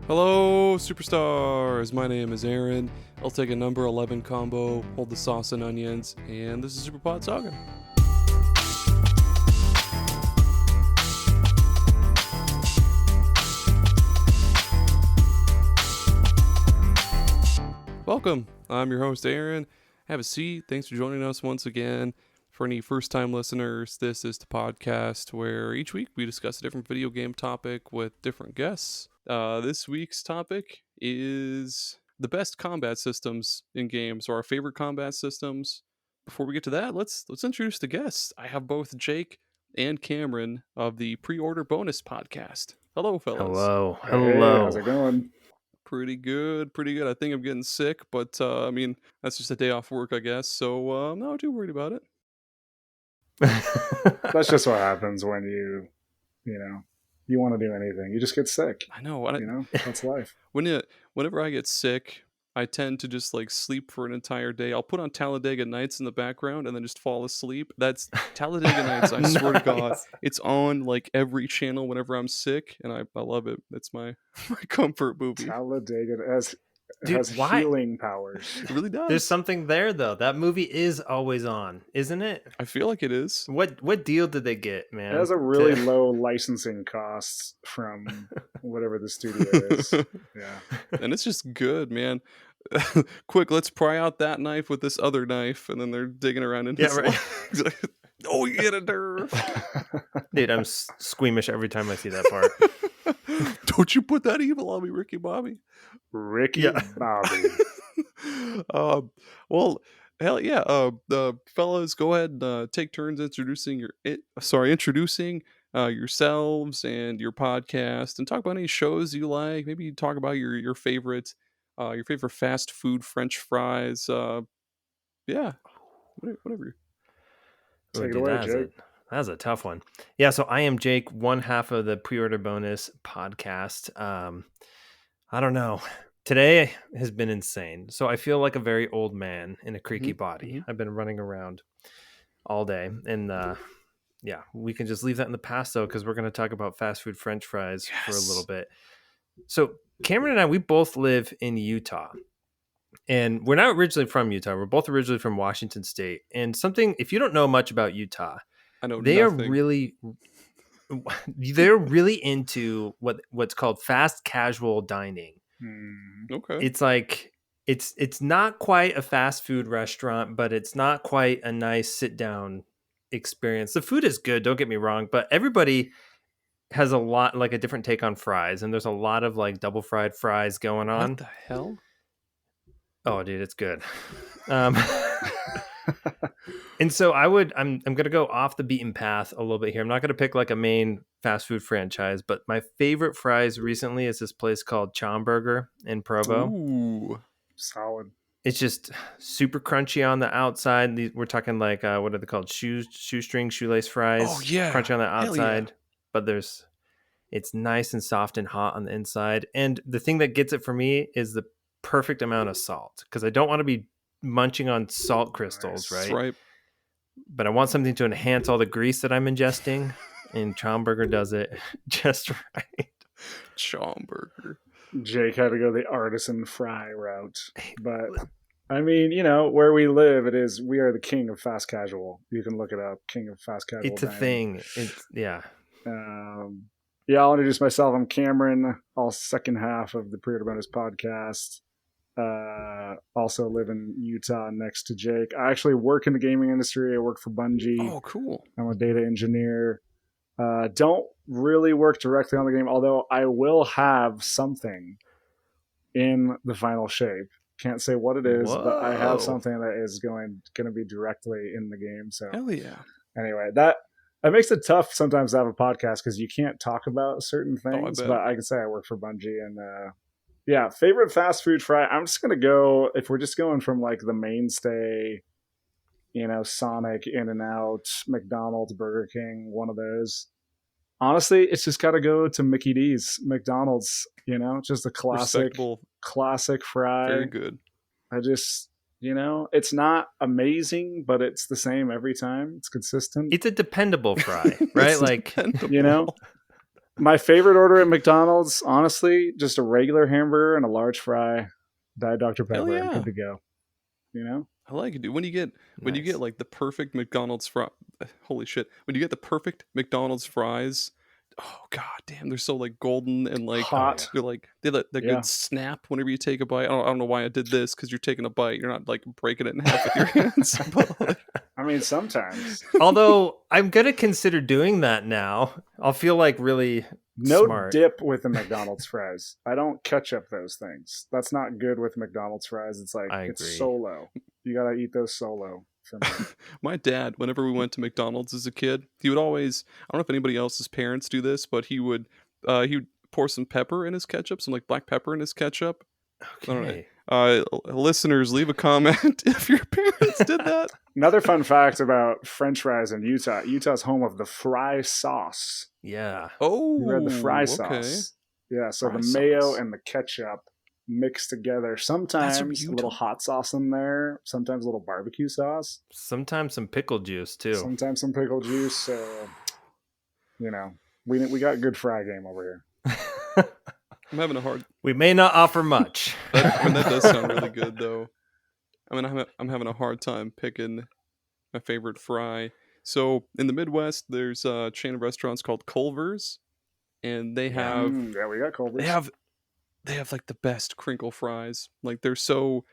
Hello, superstars! My name is Aaron. I'll take a number 11 combo, hold the sauce and onions, and this is SuperPod Saga. Welcome. I'm your host, Aaron. Have a seat. Thanks for joining us once again. For any first-time listeners, this is the podcast where each week we discuss a different video game topic with different guests. This week's topic is the best combat systems in games, or our favorite combat systems. Before we get to that, let's introduce the guests. I have both Jake and Cameron of the Pre-Order Bonus podcast. Hello, fellas. Hello. Hey, how's it going? Pretty good. I think I'm getting sick, but that's just a day off work, I guess. So I'm not too worried about it. That's just what happens when you want to do anything. You just get sick. I know. That's life. Whenever I get sick, I tend to just like sleep for an entire day. I'll put on Talladega Nights in the background and then just fall asleep. That's Talladega Nights. I swear to God, it's on like every channel whenever I'm sick, and I love it. It's my comfort movie. Talladega has healing powers. It really does. There's something there though. That movie is always on, isn't it? I feel like it is. What deal did they get, man? It has a really low licensing cost from whatever the studio is. Yeah. And it's just good, man. Quick, let's pry out that knife with this other knife, and then they're digging around in his legs. Oh, you get a nerve. Dude, I'm squeamish every time I see that part. Don't you put that evil on me, Ricky Bobby. Bobby. Well, hell yeah. Fellas, go ahead and take turns introducing yourselves and your podcast, and talk about any shows you like. Maybe talk about your favorite fast food French fries. Yeah, whatever. Take it away, Jake. That's a tough one. Yeah, so I am Jake, one half of the Pre-Order Bonus podcast. I don't know. Today has been insane. So I feel like a very old man in a creaky body. Mm-hmm. I've been running around all day. And yeah, we can just leave that in the past, though, because we're going to talk about fast food French fries for a little bit. So Cameron and I, we both live in Utah. And we're not originally from Utah. We're both originally from Washington State. And if you don't know much about Utah, I know they're nothing. really into what's called fast casual dining. Okay. It's like it's not quite a fast food restaurant, but it's not quite a nice sit down experience. The food is good, don't get me wrong, but everybody has a lot, like a different take on fries, and there's a lot of like double fried fries going on. What the hell? Oh, dude, it's good. And so I'm going to go off the beaten path a little bit here. I'm not going to pick like a main fast food franchise, but my favorite fries recently is this place called Chaumburger in Provo. Ooh, solid. It's just super crunchy on the outside. We're talking like what are they called? Shoelace fries. Oh yeah, crunchy on the outside, yeah. But it's nice and soft and hot on the inside. And the thing that gets it for me is the perfect amount of salt, because I don't want to be munching on salt crystals, right? But I want something to enhance all the grease that I'm ingesting, and Chaumburger does it just right. Chaumburger. Jake had to go the artisan fry route, but I mean, where we live, we are the king of fast casual. You can look it up, king of fast casual. It's a thing. Yeah. I'll introduce myself. I'm Cameron, all second half of the Pre-Order Bonus podcast. Also live in Utah next to Jake. I actually work in the gaming industry. I work for Bungie. Oh, cool. I'm a data engineer. Don't really work directly on the game, although I will have something in the final shape. Can't say what it is, but I have something that is going to be directly in the game. So hell yeah. Anyway, that makes it tough sometimes to have a podcast because you can't talk about certain things. But I can say I work for Bungie, and yeah, favorite fast food fry. I'm just gonna go, if we're just going from like the mainstay, Sonic, In-N-Out, McDonald's, Burger King, one of those. Honestly, it's just got to go to Mickey D's, McDonald's. Just a classic fry. Very good. I just, it's not amazing, but it's the same every time. It's consistent. It's a dependable fry, right? Like, dependable. My favorite order at McDonald's, honestly, just a regular hamburger and a large fry, Diet Dr. Pepper, and good to go. You know? I like it, dude. When you get like the perfect McDonald's fry, holy shit! When you get the perfect McDonald's fries, oh god damn, they're so like golden and like hot. They're like that good snap whenever you take a bite. I don't know why I did this because you're taking a bite. You're not like breaking it in half with your hands. But, like, I mean, sometimes. Although I'm gonna consider doing that now. I'll feel like really smart. Dip with the McDonald's fries. I don't ketchup those things. That's not good with McDonald's fries. It's like it's solo. You gotta eat those solo. For me. My dad, whenever we went to McDonald's as a kid, he would always, I don't know if anybody else's parents do this, but he would pour some pepper in his ketchup, some like black pepper in his ketchup. Okay. Listeners, leave a comment if your parents did that. Another fun fact about French fries in Utah. Utah's home of the fry sauce. Yeah. Oh, you read the fry sauce. Yeah, so fry the mayo sauce and the ketchup mixed together. Sometimes a little hot sauce in there. Sometimes a little barbecue sauce. Sometimes some pickle juice too. Sometimes some pickle juice. You know, we got good fry game over here. I'm having a hard. We may not offer much. that does sound really good though. I mean, I'm having a hard time picking my favorite fry. So in the Midwest, there's a chain of restaurants called Culver's, and they have we got Culver's. They have like the best crinkle fries. Like they're so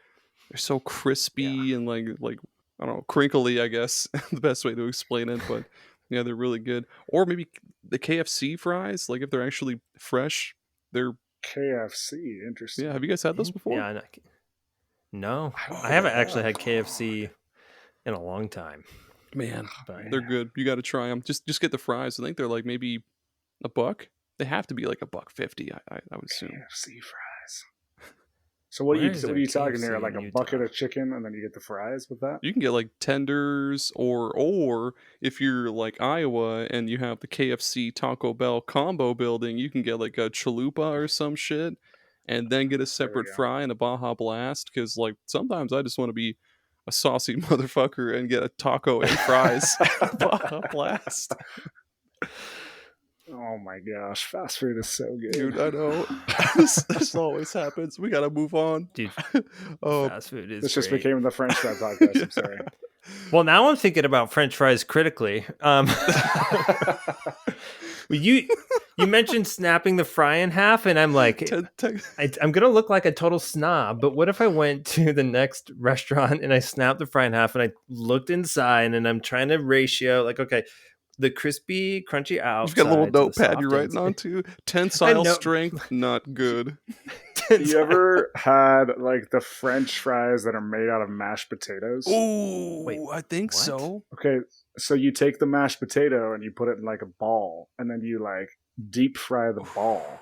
crispy and like I don't know, crinkly, I guess the best way to explain it, but yeah, they're really good. Or maybe the KFC fries, like if they're actually fresh, they're KFC. Interesting. Yeah, have you guys had those before? Yeah, no, I haven't actually had KFC in a long time. Man, but they're good. You got to try them. Just get the fries. I think they're like maybe $1. They have to be like $1.50. I would assume. KFC fries. So what are you talking here? Like a bucket of chicken, and then you get the fries with that? You can get like tenders, or if you're like Iowa and you have the KFC Taco Bell combo building, you can get like a chalupa or some shit, and then get a separate fry and a Baja Blast. Because like sometimes I just want to be a saucy motherfucker and get a taco and fries. Baja Blast. Oh my gosh, fast food is so good. Dude, I know. this always happens. We gotta move on. Dude, fast food is This just became the French fry podcast. I'm sorry. Well, now I'm thinking about French fries critically. You mentioned snapping the fry in half, and I'm like, I'm gonna look like a total snob. But what if I went to the next restaurant and I snapped the fry in half, and I looked inside, and I'm trying to ratio, like, okay, the crispy, crunchy outside. You've got a little notepad you're writing onto. Tensile strength, not good. You ever had like the French fries that are made out of mashed potatoes? Oh, I think so. Okay, so you take the mashed potato and you put it in like a ball, and then you like deep fry the ball,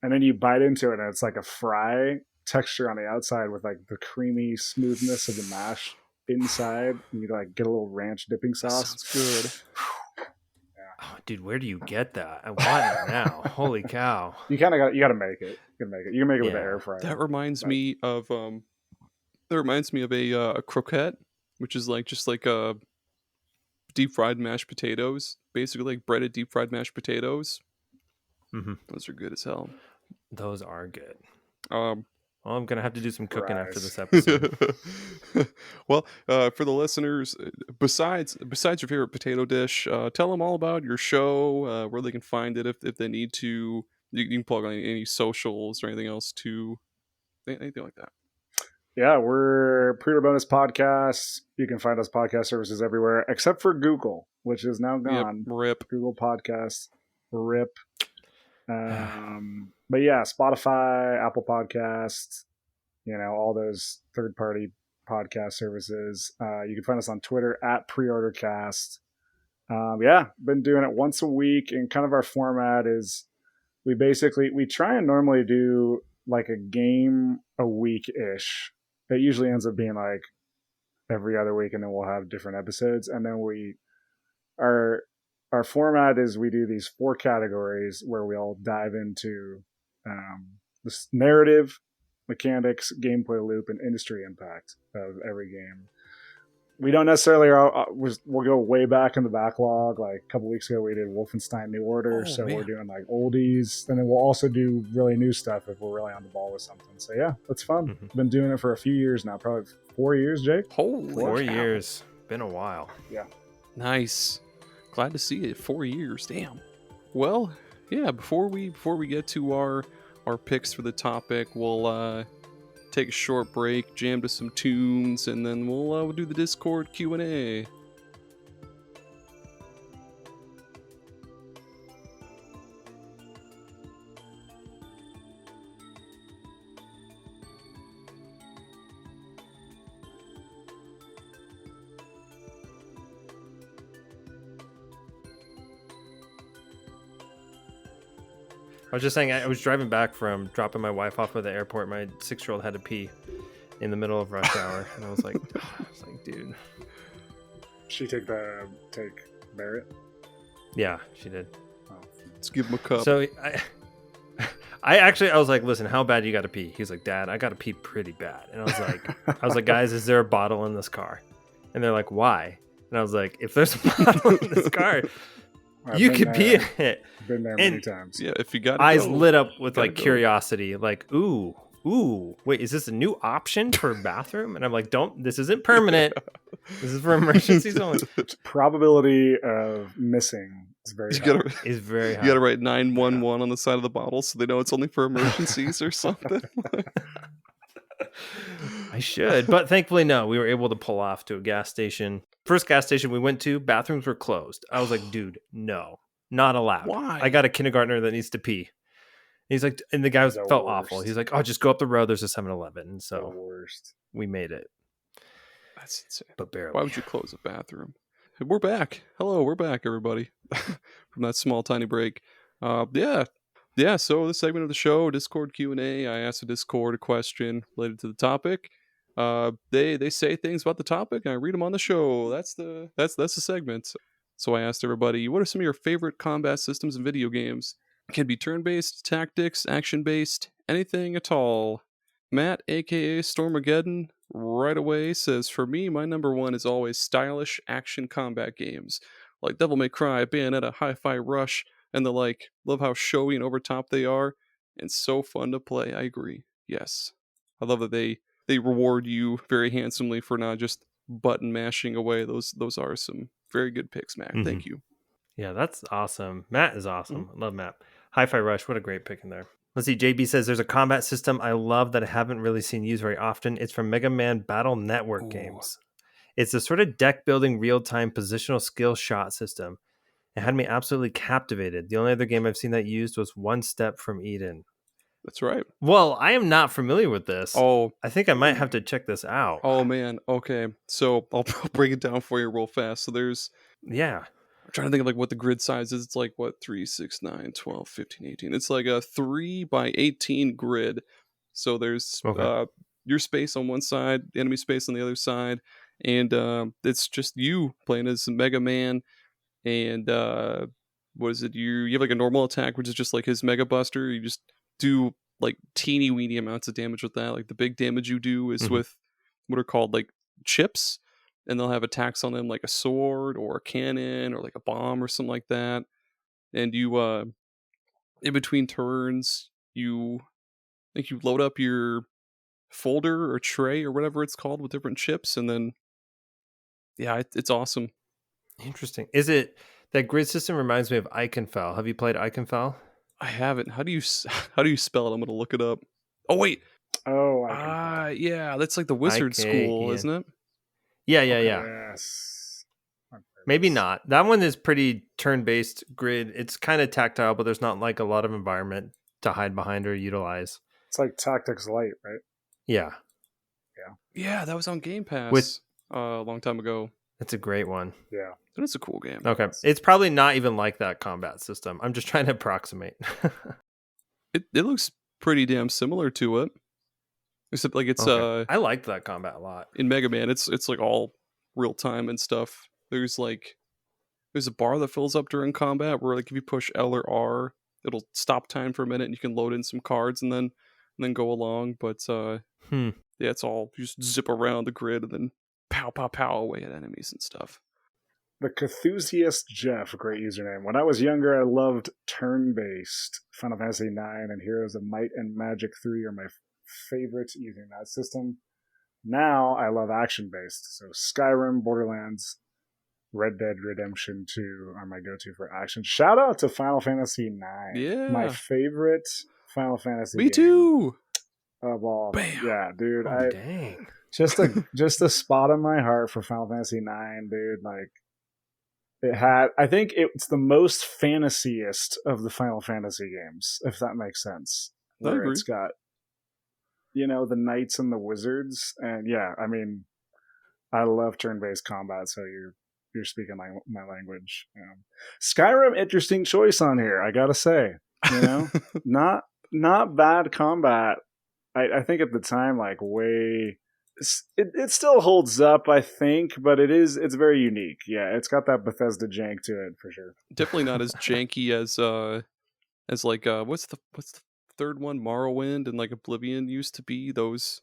and then you bite into it, and it's like a fry texture on the outside with like the creamy smoothness of the mash inside, and you like get a little ranch dipping sauce. Sounds good. Oh, dude, where do you get that? I want it now. Holy cow! You gotta make it. You can make it with the air fryer. That reminds me of a croquette, which is like just like a deep fried mashed potatoes, basically like breaded deep fried mashed potatoes. Mm-hmm. Those are good as hell. Those are good. Well, I'm gonna have to do some cooking after this episode. Well, for the listeners, besides your favorite potato dish, tell them all about your show, where they can find it if they need to. You can plug on any socials or anything else to anything like that. Yeah, we're Pre-Order Bonus Podcast. You can find us podcast services everywhere except for Google, which is now gone. Yep, rip. Google Podcasts, rip. But yeah, Spotify, Apple Podcasts, all those third-party podcast services. You can find us on Twitter at PreorderCast. Been doing it once a week, and kind of our format is we try and normally do like a game a week-ish. It usually ends up being like every other week, and then we'll have different episodes. And then our format is we do these 4 categories where we all dive into this narrative, mechanics, gameplay loop, and industry impact of every game. We don't necessarily we'll go way back in the backlog. Like a couple weeks ago, we did Wolfenstein New Order, so man. We're doing like oldies, and then we'll also do really new stuff if we're really on the ball with something. So yeah, that's fun. Mm-hmm. Been doing it for a few years now, probably 4 years, Jake. Holy 4 years, been a while. Yeah, nice. Glad to see it. 4 years, damn. Well, yeah. Before we get to our picks for the topic, we'll take a short break, jam to some tunes, and then we'll do the Discord Q&A. I was just saying, I was driving back from dropping my wife off at the airport. My 6-year-old had to pee in the middle of rush hour, and I was like, dude. She take Barrett? Yeah, she did. Oh. Let's give him a cup. So I was like, listen, how bad you got to pee? He's like, Dad, I got to pee pretty bad. And I was like, guys, is there a bottle in this car? And they're like, why? And I was like, if there's a bottle in this car, you could pee in it. Been there many times. Yeah, if you got eyes lit up with like curiosity, like, ooh, wait, is this a new option for bathroom? And I'm like, this isn't permanent. This is for emergencies only. Probability of missing is very high. Is very high. You gotta write 911 on the side of the bottle so they know it's only for emergencies or something. I should, but thankfully no. We were able to pull off to a gas station. First gas station we went to, bathrooms were closed. I was like, dude, no, not allowed. Why? I got a kindergartner that needs to pee. He's like, and the guy felt awful. He's like, oh, just go up the road. There's a 7-Eleven. And so we made it. That's insane. But barely. Why would you close a bathroom? We're back. Hello, we're back, everybody. From that small, tiny break. Yeah. So this segment of the show, Discord Q&A, I asked the Discord a question related to the topic. They say things about the topic, and I read them on the show. That's the segment. So I asked everybody, what are some of your favorite combat systems in video games? It can be turn-based, tactics, action-based, anything at all. Matt, aka Stormageddon, right away says, for me, my number one is always stylish action combat games like Devil May Cry, Bayonetta, Hi-Fi Rush, and the like. Love how showy and over top they are, and so fun to play. I agree. Yes, I love that they reward you very handsomely for not just button mashing away. Those are some very good picks, Mac. Mm-hmm. Thank you. Yeah, that's awesome. Matt is awesome. Mm-hmm. I love Matt. Hi-Fi Rush, what a great pick in there. Let's see, JB says there's a combat system I love that I haven't really seen used very often. It's from Mega Man Battle Network games. It's a sort of deck building real-time positional skill shot system. It had me absolutely captivated. The only other game I've seen that used was One Step from Eden. That's right. Well, I am not familiar with this. Oh, I think I might have to check this out. Oh, man. Okay. So I'll break it down for you real fast. So there's... Yeah. I'm trying to think of like what the grid size is. It's like, 3, 6, 9, 12, 15, 18. It's like a 3 by 18 grid. So there's your space on one side, enemy space on the other side. And it's just you playing as Mega Man. And what is it? You have like a normal attack, which is just like his Mega Buster. You just do like teeny weeny amounts of damage with that. Like the big damage you do is with what are called like chips, and they'll have attacks on them like a sword or a cannon or like a bomb or something like that. And you in between turns you load up your folder or tray or whatever it's called with different chips, and then it's awesome. Interesting. Is it that grid system reminds me of Iconfell? Have you played Iconfell? I haven't. How do you spell it? I'm gonna look it up. Oh wait. Oh. Yeah. That's like the wizard school, isn't it? Yeah. Yes. Maybe not. That one is pretty turn-based grid. It's kind of tactile, but there's not like a lot of environment to hide behind or utilize. It's like Tactics Light, right? Yeah. Yeah, that was on Game Pass a long time ago. It's a great one. Yeah. It's a cool game. Okay. It's probably not even like that combat system. I'm just trying to approximate. It looks pretty damn similar to it. Except like it's I liked that combat a lot. In Mega Man, it's like all real time and stuff. There's a bar that fills up during combat where like if you push L or R, it'll stop time for a minute and you can load in some cards and then go along. But yeah, it's all you just zip around the grid and then pow, pow, pow away at enemies and stuff. The Cthusiast Jeff, great username. When I was younger, I loved turn-based. Final Fantasy IX and Heroes of Might and Magic 3 are my favorites using that system. Now I love action-based. So Skyrim, Borderlands, Red Dead Redemption 2 are my go-to for action. Shout out to Final Fantasy IX. Yeah. My favorite Final Fantasy Me game too. of all. Bam. Yeah, dude. Oh, dang. Just a spot in my heart for Final Fantasy IX, dude. Like, I think it's the most fantasyist of the Final Fantasy games, if that makes sense. Where it's got, the knights and the wizards, and yeah, I mean, I love turn-based combat. So you're speaking my language. Skyrim, interesting choice on here. I gotta say, not bad combat. I think at the time, like it still holds up, I think, but it's very unique. Yeah, it's got that Bethesda jank to it for sure. Definitely not as janky as like what's the third one, Morrowind and like Oblivion used to be. Those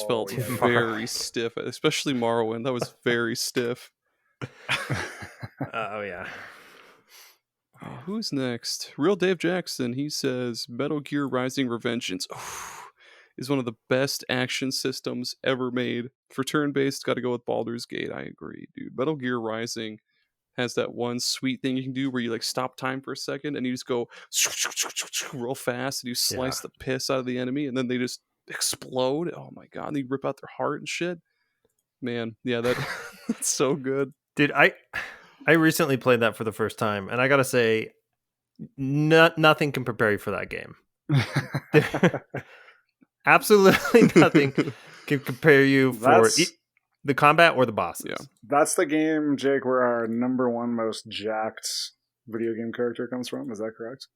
felt very stiff, especially Morrowind. That was very stiff. Oh yeah. Who's next? Real Dave Jackson. He says Metal Gear Rising: Revengeance is one of the best action systems ever made. For turn-based, got to go with Baldur's Gate. I agree, dude. Metal Gear Rising has that one sweet thing you can do where you like stop time for a second and you just go real fast and you slice the piss out of the enemy and then they just explode. Oh my god, and you rip out their heart and shit. Man, yeah, that's so good. Dude, I recently played that for the first time, and I gotta say, nothing can prepare you for that game. Absolutely nothing can compare you for the combat or the bosses. Yeah. That's the game, Jake, where our number one most jacked video game character comes from. Is that correct?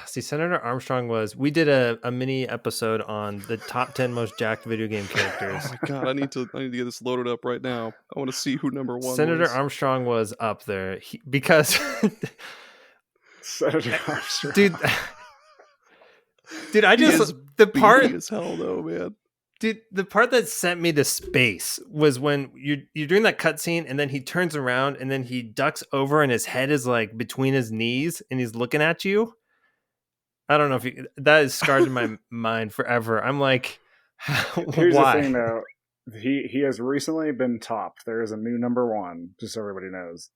See, Senator Armstrong we did a mini episode on the top 10 most jacked video game characters. Oh my god, I need to get this loaded up right now. I want to see who number one Senator was. Armstrong was up there because Senator Armstrong. Dude, I just the part as hell though, man. Dude, the part that sent me to space was when you're doing that cutscene and then he turns around and then he ducks over and his head is like between his knees and he's looking at you. I don't know if that is scarred in my mind forever. I'm like, here's why? The thing, though. He has recently been topped. There is a new number one, just so everybody knows.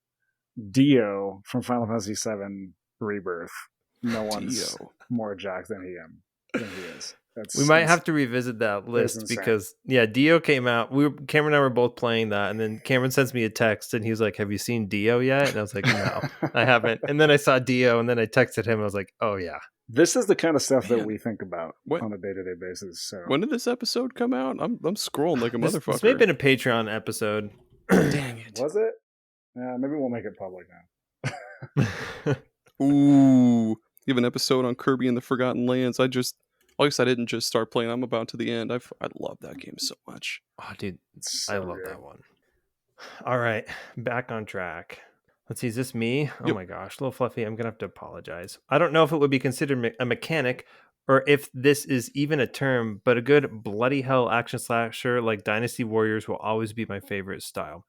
Dio from Final Fantasy VII Rebirth. No one's more jacked than he is. We might have to revisit that list because Dio came out. Cameron and I were both playing that, and then Cameron sends me a text and he was like, "Have you seen Dio yet?" And I was like, "No, I haven't." And then I saw Dio, and then I texted him. I was like, "Oh yeah." This is the kind of stuff that we think about on a day-to-day basis. So when did this episode come out? I'm scrolling like a motherfucker. This may have been a Patreon episode. Dang it! Was it? Yeah, maybe we'll make it public now. Ooh, you have an episode on Kirby and the Forgotten Lands. I didn't just start playing. I'm about to the end. I love that game so much. Oh, dude, I love that one. All right, back on track. Let's see, is this me? Oh my gosh, little Fluffy, I'm going to have to apologize. I don't know if it would be considered a mechanic or if this is even a term, but a good bloody hell action slasher like Dynasty Warriors will always be my favorite style.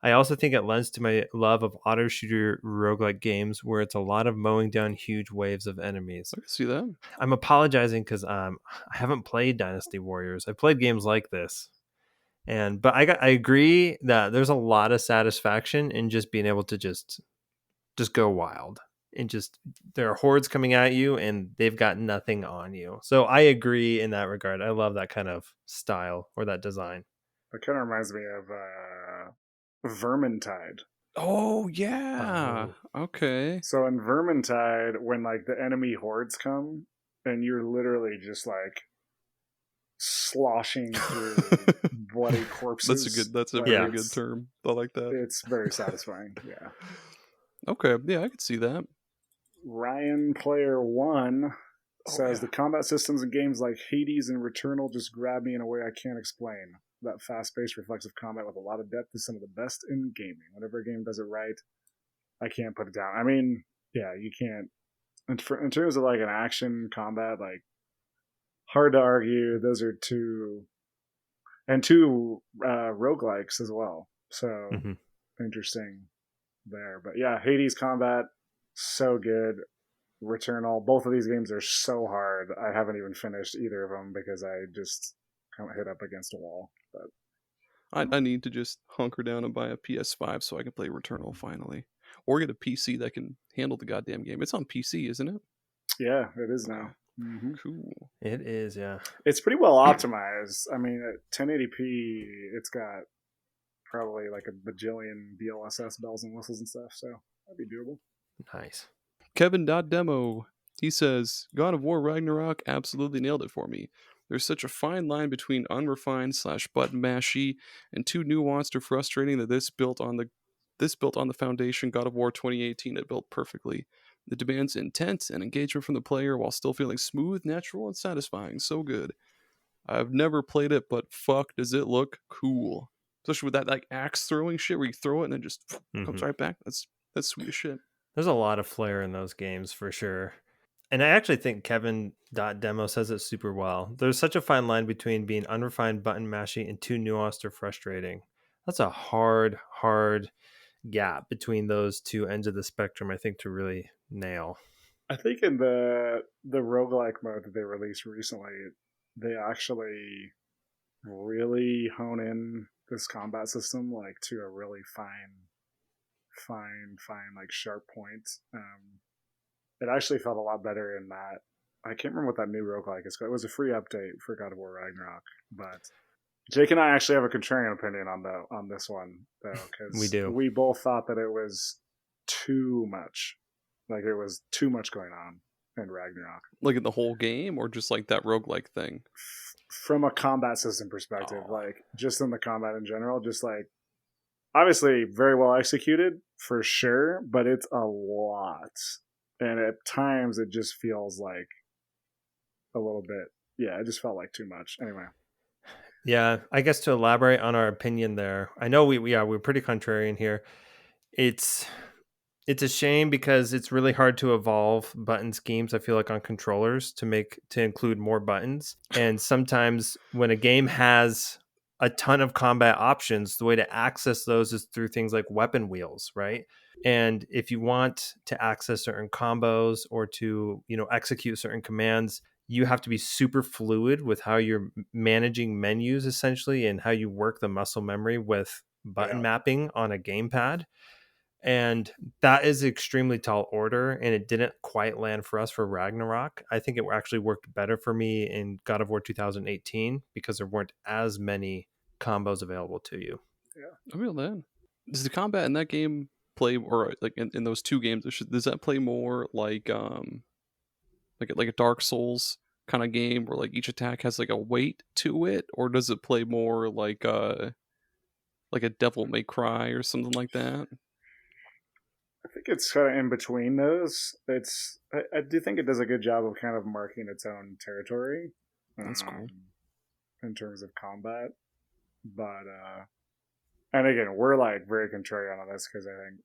I also think it lends to my love of auto shooter roguelike games where it's a lot of mowing down huge waves of enemies. I can see that. I'm apologizing because I haven't played Dynasty Warriors. I've played games like this. But I agree that there's a lot of satisfaction in just being able to just go wild and just there are hordes coming at you and they've got nothing on you. So I agree in that regard. I love that kind of style or that design. It kind of reminds me of Vermintide. Oh yeah. Okay. So in Vermintide, when like the enemy hordes come and you're literally just like sloshing through bloody corpses. That's a very good term. I like that. It's very satisfying. Yeah. Okay. Yeah, I could see that. Ryan Player 1 says the combat systems in games like Hades and Returnal just grab me in a way I can't explain. That fast-paced, reflexive combat with a lot of depth is some of the best in gaming. Whenever a game does it right, I can't put it down. I mean, yeah, you can't. In terms of like an action combat, like hard to argue. Those are two and 2 roguelikes as well. So interesting there. But yeah, Hades combat, so good. Returnal, both of these games are so hard. I haven't even finished either of them because I just kind of hit up against a wall. But I need to just hunker down and buy a PS5 so I can play Returnal finally, or get a PC that can handle the goddamn game. It's on PC, isn't it? Yeah, it is now. Cool. It is, yeah. It's pretty well optimized. I mean, at 1080p, it's got probably like a bajillion DLSS bells and whistles and stuff, so that'd be doable. Nice. Kevin.demo, he says, God of War Ragnarok absolutely nailed it for me. There's such a fine line between unrefined / button mashy and too nuanced or frustrating that this built on the foundation God of War 2018 had built perfectly. It demands intent and engagement from the player while still feeling smooth, natural, and satisfying. So good. I've never played it, but fuck, does it look cool. Especially with that like axe throwing shit where you throw it and then just comes right back. That's sweet as shit. There's a lot of flair in those games for sure. And I actually think Kevin.demo says it super well. There's such a fine line between being unrefined, button mashy, and too nuanced or frustrating. That's a hard gap between those two ends of the spectrum, I think, to really nail. I think in the roguelike mode that they released recently, they actually really hone in this combat system like to a really fine like sharp point. It actually felt a lot better in that. I can't remember what that new roguelike is called. It was a free update for God of War Ragnarok, but Jake and I actually have a contrarian opinion on this one though, because we both thought that it was too much. Like it was too much going on in Ragnarok. Like in the whole game, or just like that roguelike thing? From a combat system perspective, like just in the combat in general, just like obviously very well executed for sure, but it's a lot. And at times it just feels like a little bit, yeah, it just felt like too much. Anyway. Yeah, I guess to elaborate on our opinion there, I know we're pretty contrarian here. It's a shame because it's really hard to evolve button schemes, I feel like, on controllers to include more buttons. And sometimes when a game has a ton of combat options, the way to access those is through things like weapon wheels, right? And if you want to access certain combos or to, execute certain commands, you have to be super fluid with how you're managing menus essentially and how you work the muscle memory with button mapping on a gamepad. And that is extremely tall order, and it didn't quite land for us for Ragnarok. I think it actually worked better for me in God of War 2018 because there weren't as many combos available to you. Yeah, I feel that. Does the combat in that game play, or like in those two games, does that play more like a Dark Souls kind of game where like each attack has like a weight to it, or does it play more like a Devil May Cry or something like that? I think it's kind of in between those. I do think it does a good job of kind of marking its own territory. That's cool. In terms of combat. But, and again, we're like very contrarian on this because I think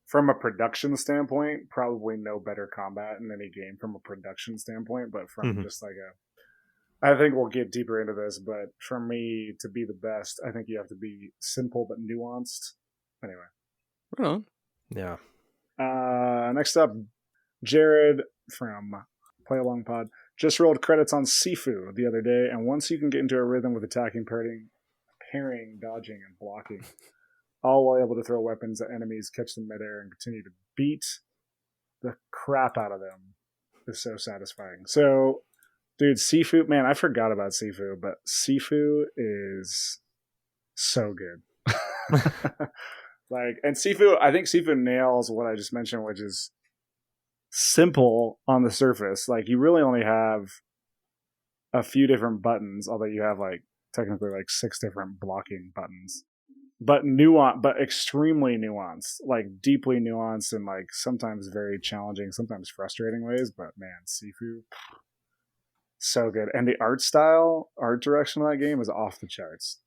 from a production standpoint, probably no better combat in any game from a production standpoint, but from just like I think we'll get deeper into this, but for me to be the best, I think you have to be simple but nuanced. Anyway. Right on. Yeah. Next up, Jared from Play Along Pod just rolled credits on Sifu the other day, and once you can get into a rhythm with attacking, parrying, dodging, and blocking, all while able to throw weapons at enemies, catch them midair, and continue to beat the crap out of them, is so satisfying. So, dude, Sifu, man, I forgot about Sifu, but Sifu is so good. And Sifu, I think Sifu nails what I just mentioned, which is simple on the surface. Like, you really only have a few different buttons, although you have technically 6 different blocking buttons. But extremely nuanced, deeply nuanced, and sometimes very challenging, sometimes frustrating ways. But man, Sifu, so good. And the art direction of that game is off the charts.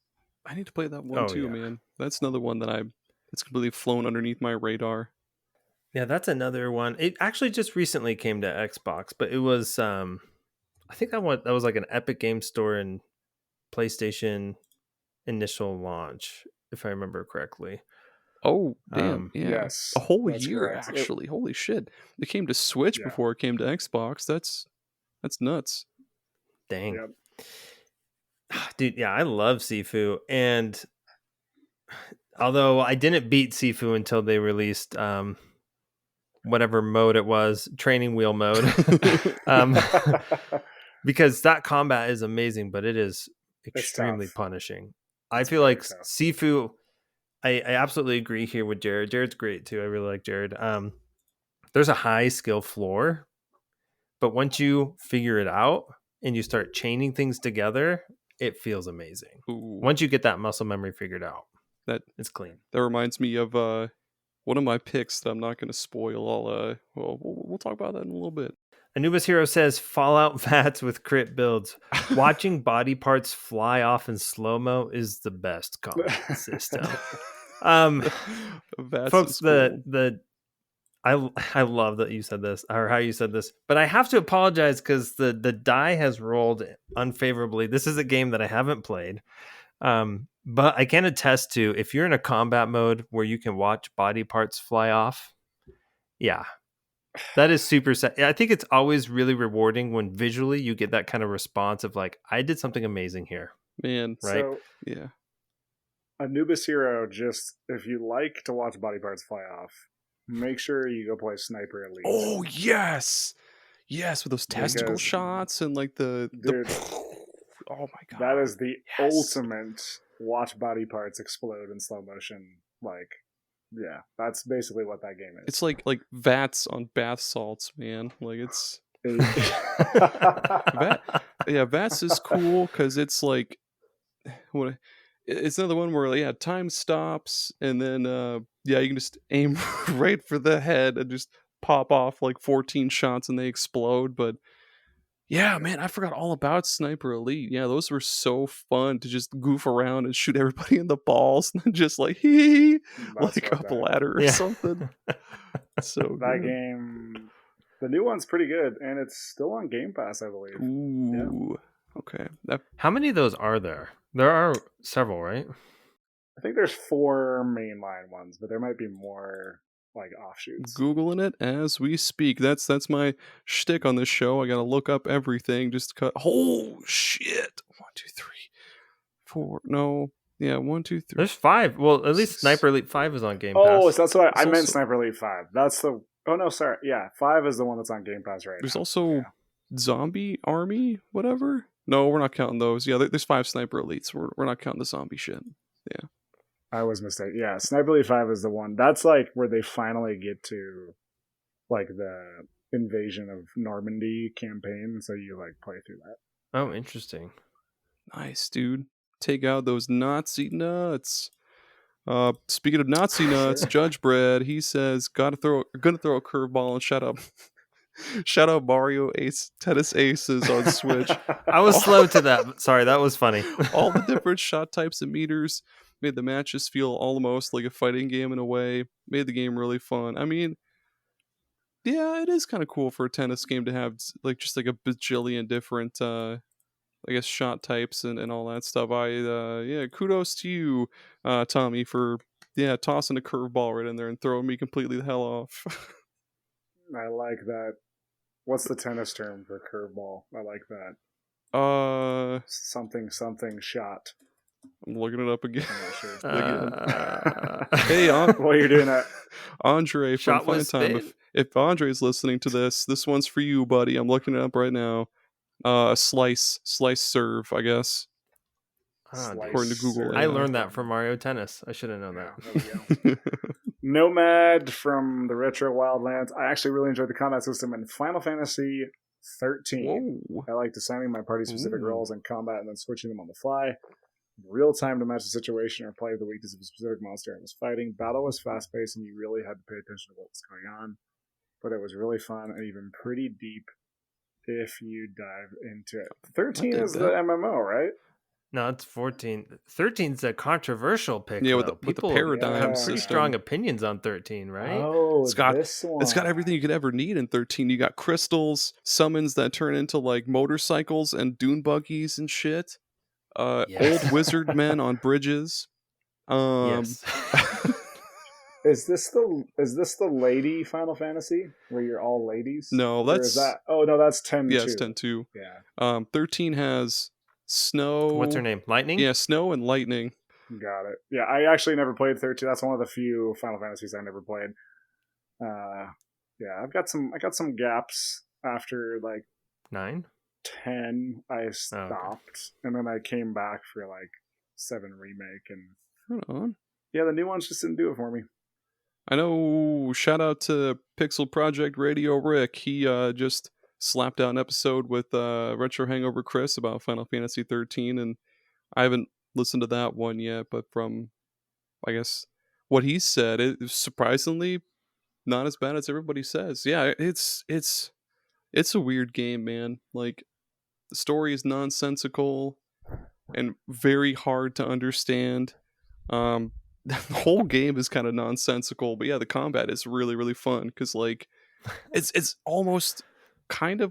I need to play that one too, man. That's another one that it's completely flown underneath my radar. Yeah, that's another one. It actually just recently came to Xbox, but it was I think that was like an Epic Game Store and PlayStation initial launch, if I remember correctly. Oh, damn. Yeah. Yes. A whole that's year, correct. actually. Holy shit. It came to Switch before it came to Xbox. That's nuts. Dang. Yep. Dude, yeah, I love Sifu. And although I didn't beat Sifu until they released whatever mode it was, training wheel mode. Because that combat is amazing, but it is extremely punishing. I feel like tough. Sifu, I absolutely agree here with Jared. Jared's great too. I really like Jared. There's a high skill floor, but once you figure it out and you start chaining things together, it feels amazing. Ooh. Once you get that muscle memory figured out, it's clean. That reminds me of one of my picks that I'm not going to spoil. We'll talk about that in a little bit. Anubis Hero says Fallout VATS with crit builds. Watching body parts fly off in slow-mo is the best combat system. Folks, I love that you said this, or how you said this, but I have to apologize because the die has rolled unfavorably. This is a game that I haven't played. But I can attest to, if you're in a combat mode where you can watch body parts fly off, yeah, that is super sad. I think it's always really rewarding when visually you get that kind of response of like, I did something amazing here. Man, right? So, yeah. Anubis Hero, just if you like to watch body parts fly off, make sure you go play Sniper Elite. Oh, yes. Yes, with those testicle shots and like the oh my god. That is the ultimate watch body parts explode in slow motion. Like, yeah, that's basically what that game is. It's like VATS on bath salts, man. Like it's VATS is cool because it's like it's another one where time stops and then you can just aim right for the head and just pop off like 14 shots and they explode. But yeah, man, I forgot all about Sniper Elite. Yeah, those were so fun to just goof around and shoot everybody in the balls and then just like up a ladder or something. So that game, the new one's pretty good, and it's still on Game Pass, I believe. Ooh, okay. How many of those are there? There are several, right? I think there's 4 mainline ones, but there might be more like offshoots. Googling it as we speak. That's my shtick on this show. I gotta look up everything just to cut. Oh shit! 1, 2, 3, 4. No, yeah, 1, 2, 3. There's 5. Well, at least Sniper Elite 5 is on Game Pass. Oh, so that's what I meant. Sniper Elite 5. That's the. Oh no, sorry. Yeah, 5 is the one that's on Game Pass right now. There's also Zombie Army, whatever. No, we're not counting those. Yeah, there's 5 Sniper Elites. We're not counting the zombie shit. Yeah. I was mistaken. Yeah, Sniper Elite 5 is the one. That's like where they finally get to like the invasion of Normandy campaign. So you like play through that. Oh, interesting. Nice, dude. Take out those Nazi nuts. Speaking of Nazi nuts, Judge Brad, he says, gonna throw a curveball and shut up. Shout out Mario Tennis Aces on Switch. I was slow to that. Sorry, that was funny. All the different shot types and meters made the matches feel almost like a fighting game in a way. Made the game really fun. I mean, yeah, it is kind of cool for a tennis game to have like just like a bajillion different I guess shot types and all that stuff. Kudos to you, Tommy, for tossing a curveball right in there and throwing me completely the hell off. I like that. What's the tennis term for curveball? I like that. Something shot. I'm looking it up again. I'm not sure. Hey, while you're doing that, Andre from Fine Time. If Andre's listening to this one's for you, buddy. I'm looking it up right now. A slice serve, I guess. According to Google. I learned that from Mario Tennis. I should have known that. There we go. Nomad from the Retro Wildlands. I actually really enjoyed the combat system in Final Fantasy 13. Whoa. I liked assigning my party specific roles in combat and then switching them on the fly. Real time to match the situation or play the weakness of a specific monster I was fighting. Battle was fast paced and you really had to pay attention to what was going on. But it was really fun and even pretty deep if you dive into it. 13 is the MMO, right? No, it's 14. 13's a controversial pick. Yeah, with the paradigm have pretty strong opinions on 13, right? Oh, it's got it's everything you could ever need in 13. You got crystals, summons that turn into like motorcycles and dune buggies and shit. Old wizard men on bridges. Yes. Is this the lady Final Fantasy where you're all ladies? No, that's... Or is that... Oh, no, that's 10-2. Yeah, it's 10-2. Yeah. 13 has snow... What's her name? Lightning? Yeah, snow and lightning. Got it. Yeah, I actually never played 13. That's one of the few Final Fantasies I never played. Yeah, I got some gaps after like 9? 10. I stopped, and then I came back for like 7 remake, and Hold on. Yeah, the new ones just didn't do it for me. I know, shout out to Pixel Project Radio Rick. He just slapped out an episode with Retro Hangover Chris about Final Fantasy 13, and I haven't listened to that one yet, but from, I guess, what he said, it was surprisingly not as bad as everybody says. Yeah, it's a weird game, man. Like, the story is nonsensical and very hard to understand. The whole game is kind of nonsensical, but yeah, the combat is really, really fun because like it's almost like a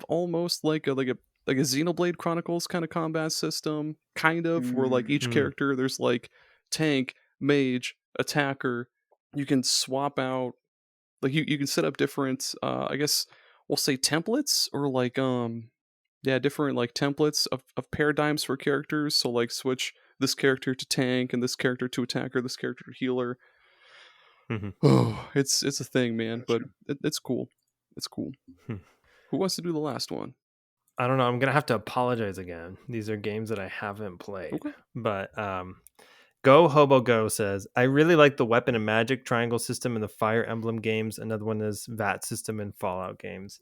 Xenoblade Chronicles kind of combat system, kind of where like each character there's like tank, mage, attacker. You can swap out, like you can set up different I guess we'll say templates, or like different like templates of paradigms for characters. So like switch this character to tank and this character to attacker, this character to healer. Oh, it's a thing, man. But it's cool. It's cool. Who wants to do the last one? I don't know. I'm gonna have to apologize again. These are games that I haven't played. Okay. But Go Hobo Go says, I really like the weapon and magic triangle system in the Fire Emblem games. Another one is VAT system in Fallout games.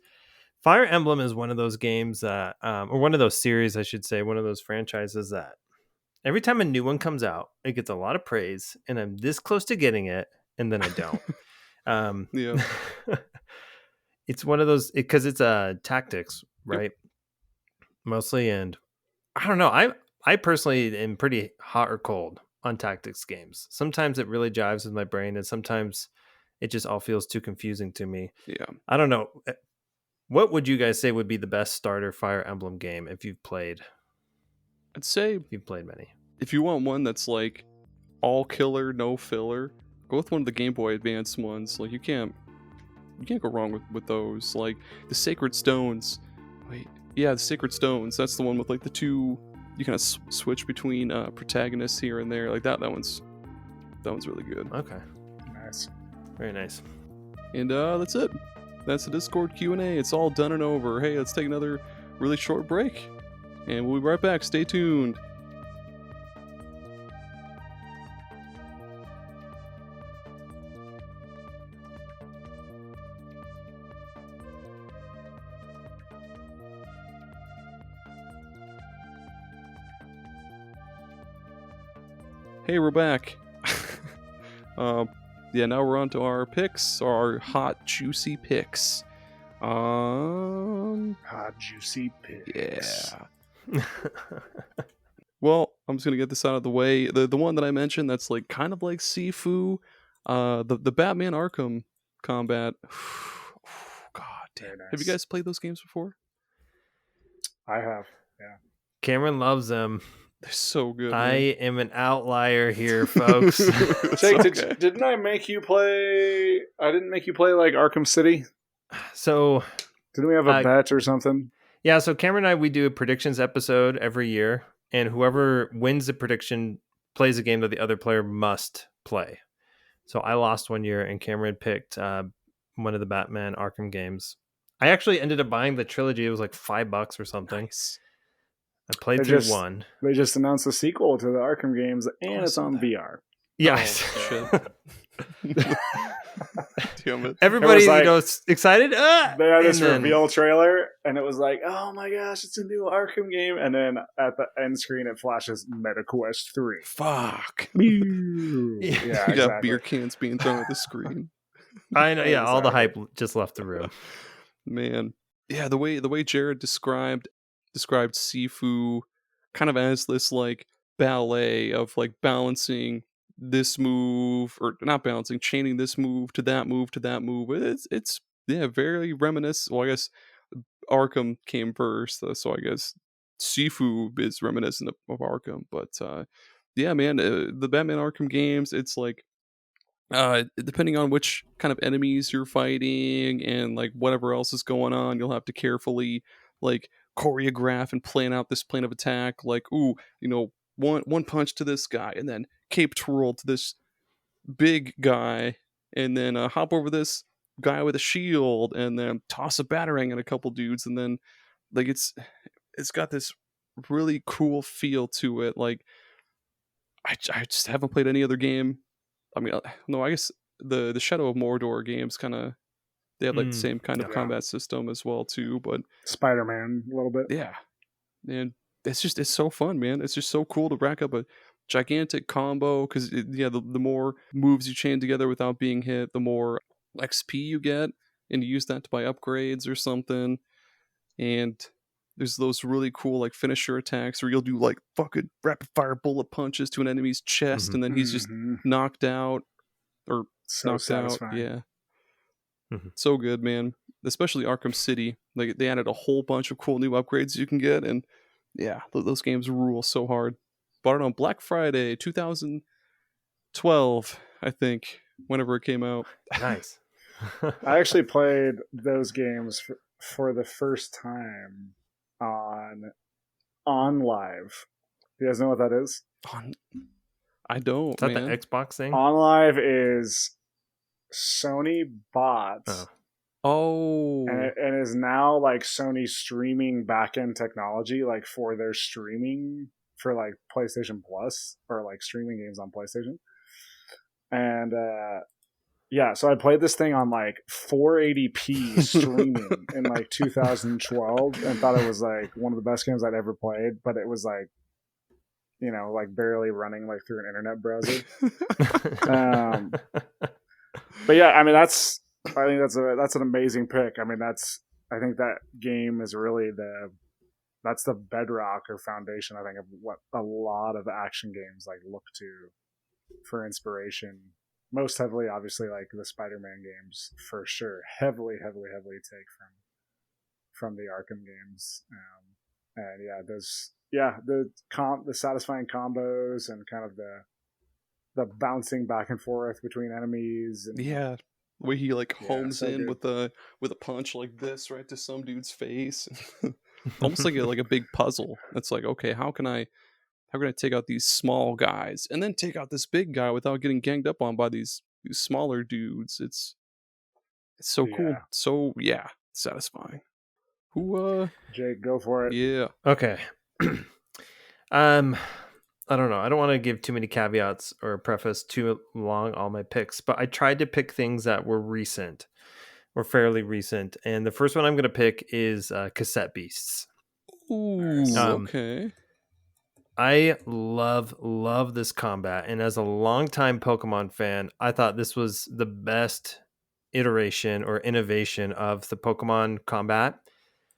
Fire Emblem is one of those games that, or one of those series, I should say, one of those franchises that every time a new one comes out, it gets a lot of praise, and I'm this close to getting it, and then I don't. Yeah. It's one of those, because it's tactics, right? Mostly, and I don't know. I personally am pretty hot or cold on tactics games. Sometimes it really jives with my brain, and sometimes it just all feels too confusing to me. Yeah. I don't know. What would you guys say would be the best starter Fire Emblem game if you've played? I'd say If you've played many. If you want one that's like all killer, no filler, go with one of the Game Boy Advance ones. Like you can't go wrong with those. Like the Sacred Stones. The Sacred Stones. That's the one with like the two. You kind of switch between protagonists here and there. Like that one's really good. Okay. Nice. Very nice. And that's it. That's the Discord Q&A. It's all done and over. Hey, let's take another really short break, and we'll be right back. Stay tuned. Hey, we're back. Now we're on to our picks, our hot, juicy picks. Hot, juicy picks. Yeah. Well, I'm just gonna get this out of the way. The one that I mentioned that's like kind of like Sifu, the Batman Arkham combat. God damn. Nice. Have you guys played those games before? I have. Yeah. Cameron loves them. They're so good. I man. am an outlier here, folks. Jake, didn't I make you play? I didn't make you play like Arkham City. So, didn't we have a bet or something? Yeah. So Cameron and I, we do a predictions episode every year, and whoever wins the prediction plays a game that the other player must play. So I lost one year, and Cameron picked one of the Batman Arkham games. I actually ended up buying the trilogy. It was like $5 or something. Nice. I played through one. They just announced a sequel to the Arkham games, and it's on VR. Yes. Oh, damn it. Everybody, like, excited. They had this reveal trailer, and it was like, "Oh my gosh, it's a new Arkham game!" And then at the end screen, it flashes MetaQuest 3. Fuck. Yeah, You exactly. got beer cans being thrown at the screen. I know. Yeah, all the hype just left the room. Man, yeah. The way Jared described Sifu kind of as this like ballet of like balancing this move, or not balancing, chaining this move to that move to that move. It's very reminiscent. Well, I guess Arkham came first, so I guess Sifu is reminiscent of Arkham. But yeah, man, the Batman Arkham games, it's like depending on which kind of enemies you're fighting and like whatever else is going on, you'll have to carefully like choreograph and plan out this plan of attack. Like, ooh, one punch to this guy, and then cape twirl to this big guy, and then hop over this guy with a shield, and then toss a batarang at a couple dudes, and then like it's got this really cool feel to it. Like I just haven't played any other game. I mean, no, I guess the Shadow of Mordor games kind of, they have like the same kind of combat system as well too. But Spider-Man a little bit, yeah, and it's so fun, man. It's just so cool to rack up a gigantic combo because the more moves you chain together without being hit, the more XP you get, and you use that to buy upgrades or something. And there's those really cool like finisher attacks where you'll do like fucking rapid fire bullet punches to an enemy's chest, and then he's just knocked out or so knocked satisfying. out. Yeah. So good, man. Especially Arkham City. Like they added a whole bunch of cool new upgrades you can get, and yeah, those games rule so hard. Bought it on Black Friday 2012, I think, whenever it came out. Nice. I actually played those games for the first time on live. You guys know what that is? I don't. Is that man. the Xbox thing? On live is Sony bought. Oh. And is now like Sony streaming backend technology, like for their streaming for like PlayStation Plus or like streaming games on PlayStation. And yeah, so I played this thing on like 480p streaming in like 2012 and thought it was like one of the best games I'd ever played, but it was like, like barely running like through an internet browser. But yeah, I mean I think that's an amazing pick. I mean I think that game is really that's the bedrock or foundation, I think, of what a lot of action games like look to for inspiration. Most heavily, obviously, like the Spider-Man games, for sure. Heavily take from the Arkham games, and the satisfying combos and kind of the bouncing back and forth between enemies. And, yeah, where he like homes in with a punch like this right to some dude's face, almost like a big puzzle. It's like, okay, how can I take out these small guys and then take out this big guy without getting ganged up on by these smaller dudes? It's so cool. So yeah, satisfying. Jake, go for it. Yeah. Okay. I don't know. I don't want to give too many caveats or preface too long all my picks, but I tried to pick things that were recent or fairly recent. And the first one I'm going to pick is Cassette Beasts. Ooh, okay. I love this combat, and as a longtime Pokemon fan, I thought this was the best iteration or innovation of the Pokemon combat.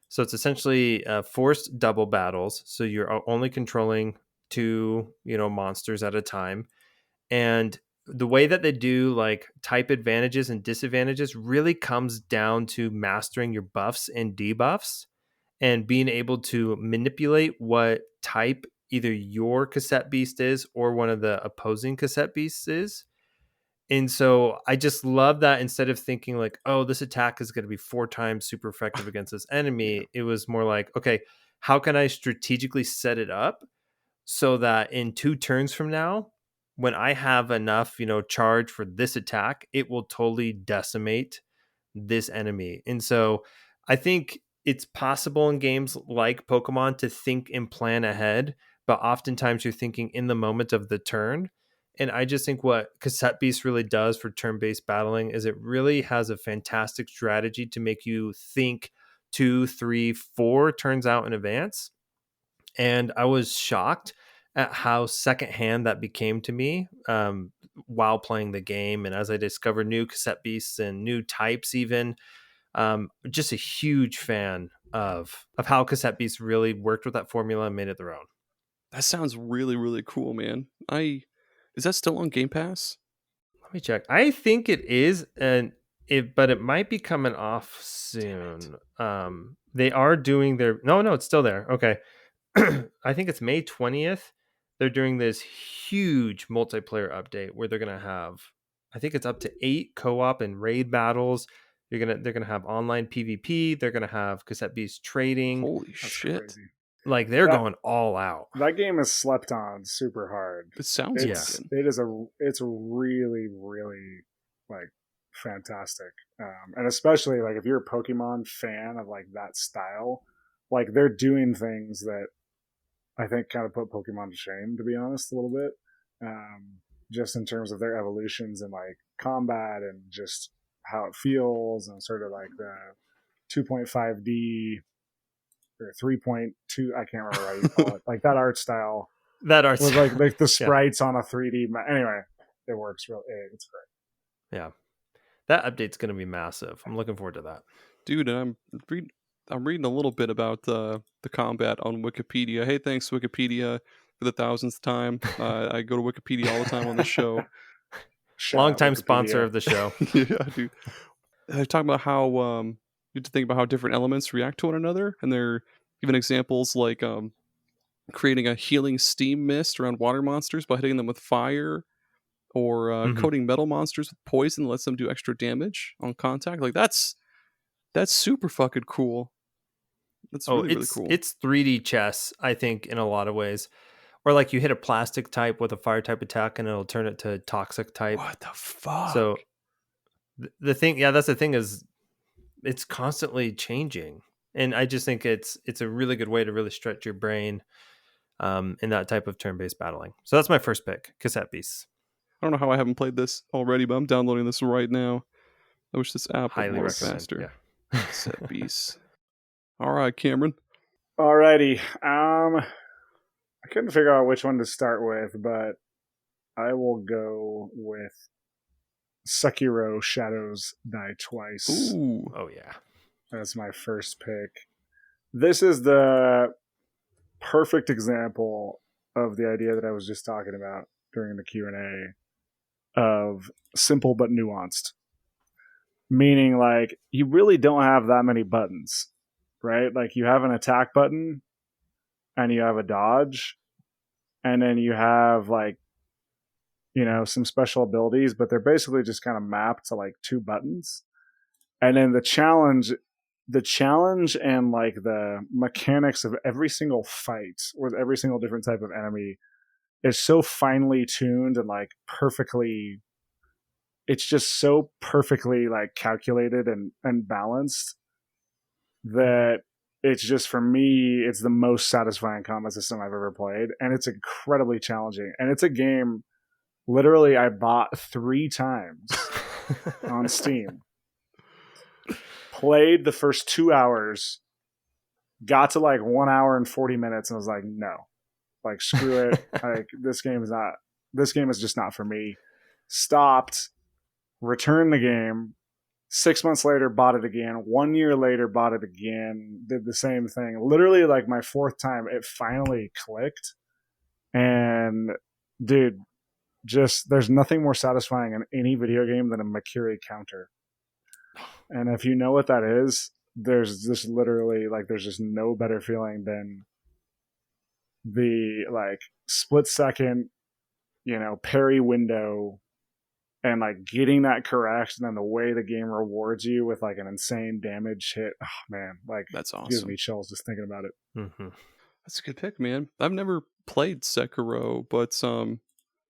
So it's essentially forced double battles, so you're only controlling two, monsters at a time, and the way that they do like type advantages and disadvantages really comes down to mastering your buffs and debuffs and being able to manipulate what type either your Cassette Beast is or one of the opposing Cassette Beasts is. And so I just love that instead of thinking like, oh, this attack is going to be 4 times super effective against this enemy, it was more like, okay, how can I strategically set it up so that in 2 turns from now, when I have enough, charge for this attack, it will totally decimate this enemy. And so I think it's possible in games like Pokemon to think and plan ahead, but oftentimes you're thinking in the moment of the turn. And I just think what Cassette Beast really does for turn-based battling is it really has a fantastic strategy to make you think 2, 3, 4 turns out in advance. And I was shocked at how secondhand that became to me while playing the game. And as I discovered new Cassette Beasts and new types even, just a huge fan of how Cassette Beasts really worked with that formula and made it their own. That sounds really, really cool, man. Is that still on Game Pass? Let me check. I think it is, but it might be coming off soon. They are doing their no, it's still there. Okay. I think it's May 20th. They're doing this huge multiplayer update where they're going to have, I think it's up to 8 co-op and raid battles. They're going to have online PvP. They're going to have Cassette Beasts trading. Holy shit. Crazy. Like they're going all out. That game is slept on super hard. It sounds it's really, really like fantastic. And especially like if you're a Pokemon fan of like that style, like they're doing things that I think kind of put Pokemon to shame, to be honest, a little bit. Just in terms of their evolutions and like combat and just how it feels and sort of like the 2.5D or 3.2, I can't remember how you call it. Like that art style. That art with like the sprites on a 3D. Anyway, it works really. It's great. Yeah. That update's going to be massive. I'm looking forward to that. Dude, and I'm reading a little bit about the combat on Wikipedia. Hey, thanks Wikipedia for the 1000th time. I go to Wikipedia all the time on the show. Long-time sponsor of the show. Yeah, dude. They're talking about how you have to think about how different elements react to one another, and they're giving examples like creating a healing steam mist around water monsters by hitting them with fire, or coating metal monsters with poison that lets them do extra damage on contact. Like that's super fucking cool. That's really cool. It's 3D chess, I think, in a lot of ways. Or like you hit a plastic type with a fire type attack and it'll turn it to toxic type. What the fuck? So the thing, that's the thing, is it's constantly changing. And I just think it's a really good way to really stretch your brain in that type of turn-based battling. So that's my first pick, Cassette Beasts. I don't know how I haven't played this already, but I'm downloading this right now. I wish this app would work faster. Yeah. Cassette Beasts. All right, Cameron. Alrighty. I couldn't figure out which one to start with, but I will go with Sekiro Shadows Die Twice. Ooh. Oh, yeah. That's my first pick. This is the perfect example of the idea that I was just talking about during the Q&A of simple but nuanced. Meaning, like, you really don't have that many buttons, right? Like, you have an attack button, and you have a dodge, and then you have, like, you know, some special abilities, but they're basically just kind of mapped to, like, 2 buttons. And then the challenge and, like, the mechanics of every single fight with every single different type of enemy is so finely tuned and, like, perfectly... It's just so perfectly like calculated and balanced that it's just, for me, it's the most satisfying combat system I've ever played. And it's incredibly challenging. And it's a game literally I bought 3 times on Steam. Played the first 2 hours, got to like 1 hour and 40 minutes and was like, no, like screw it. Like this game is just not for me. Stopped. Returned the game. 6 months later, bought it again. 1 year later, bought it again. Did the same thing. Literally, like my 4th time, it finally clicked. And dude, just there's nothing more satisfying in any video game than a Makiri counter. And if you know what that is, there's just literally like there's just no better feeling than the like split second, you know, parry window. And like getting that correct, and then the way the game rewards you with like an insane damage hit. Oh man, like that's awesome. Gives me chills just thinking about it. Mm-hmm. That's a good pick, man. I've never played Sekiro, but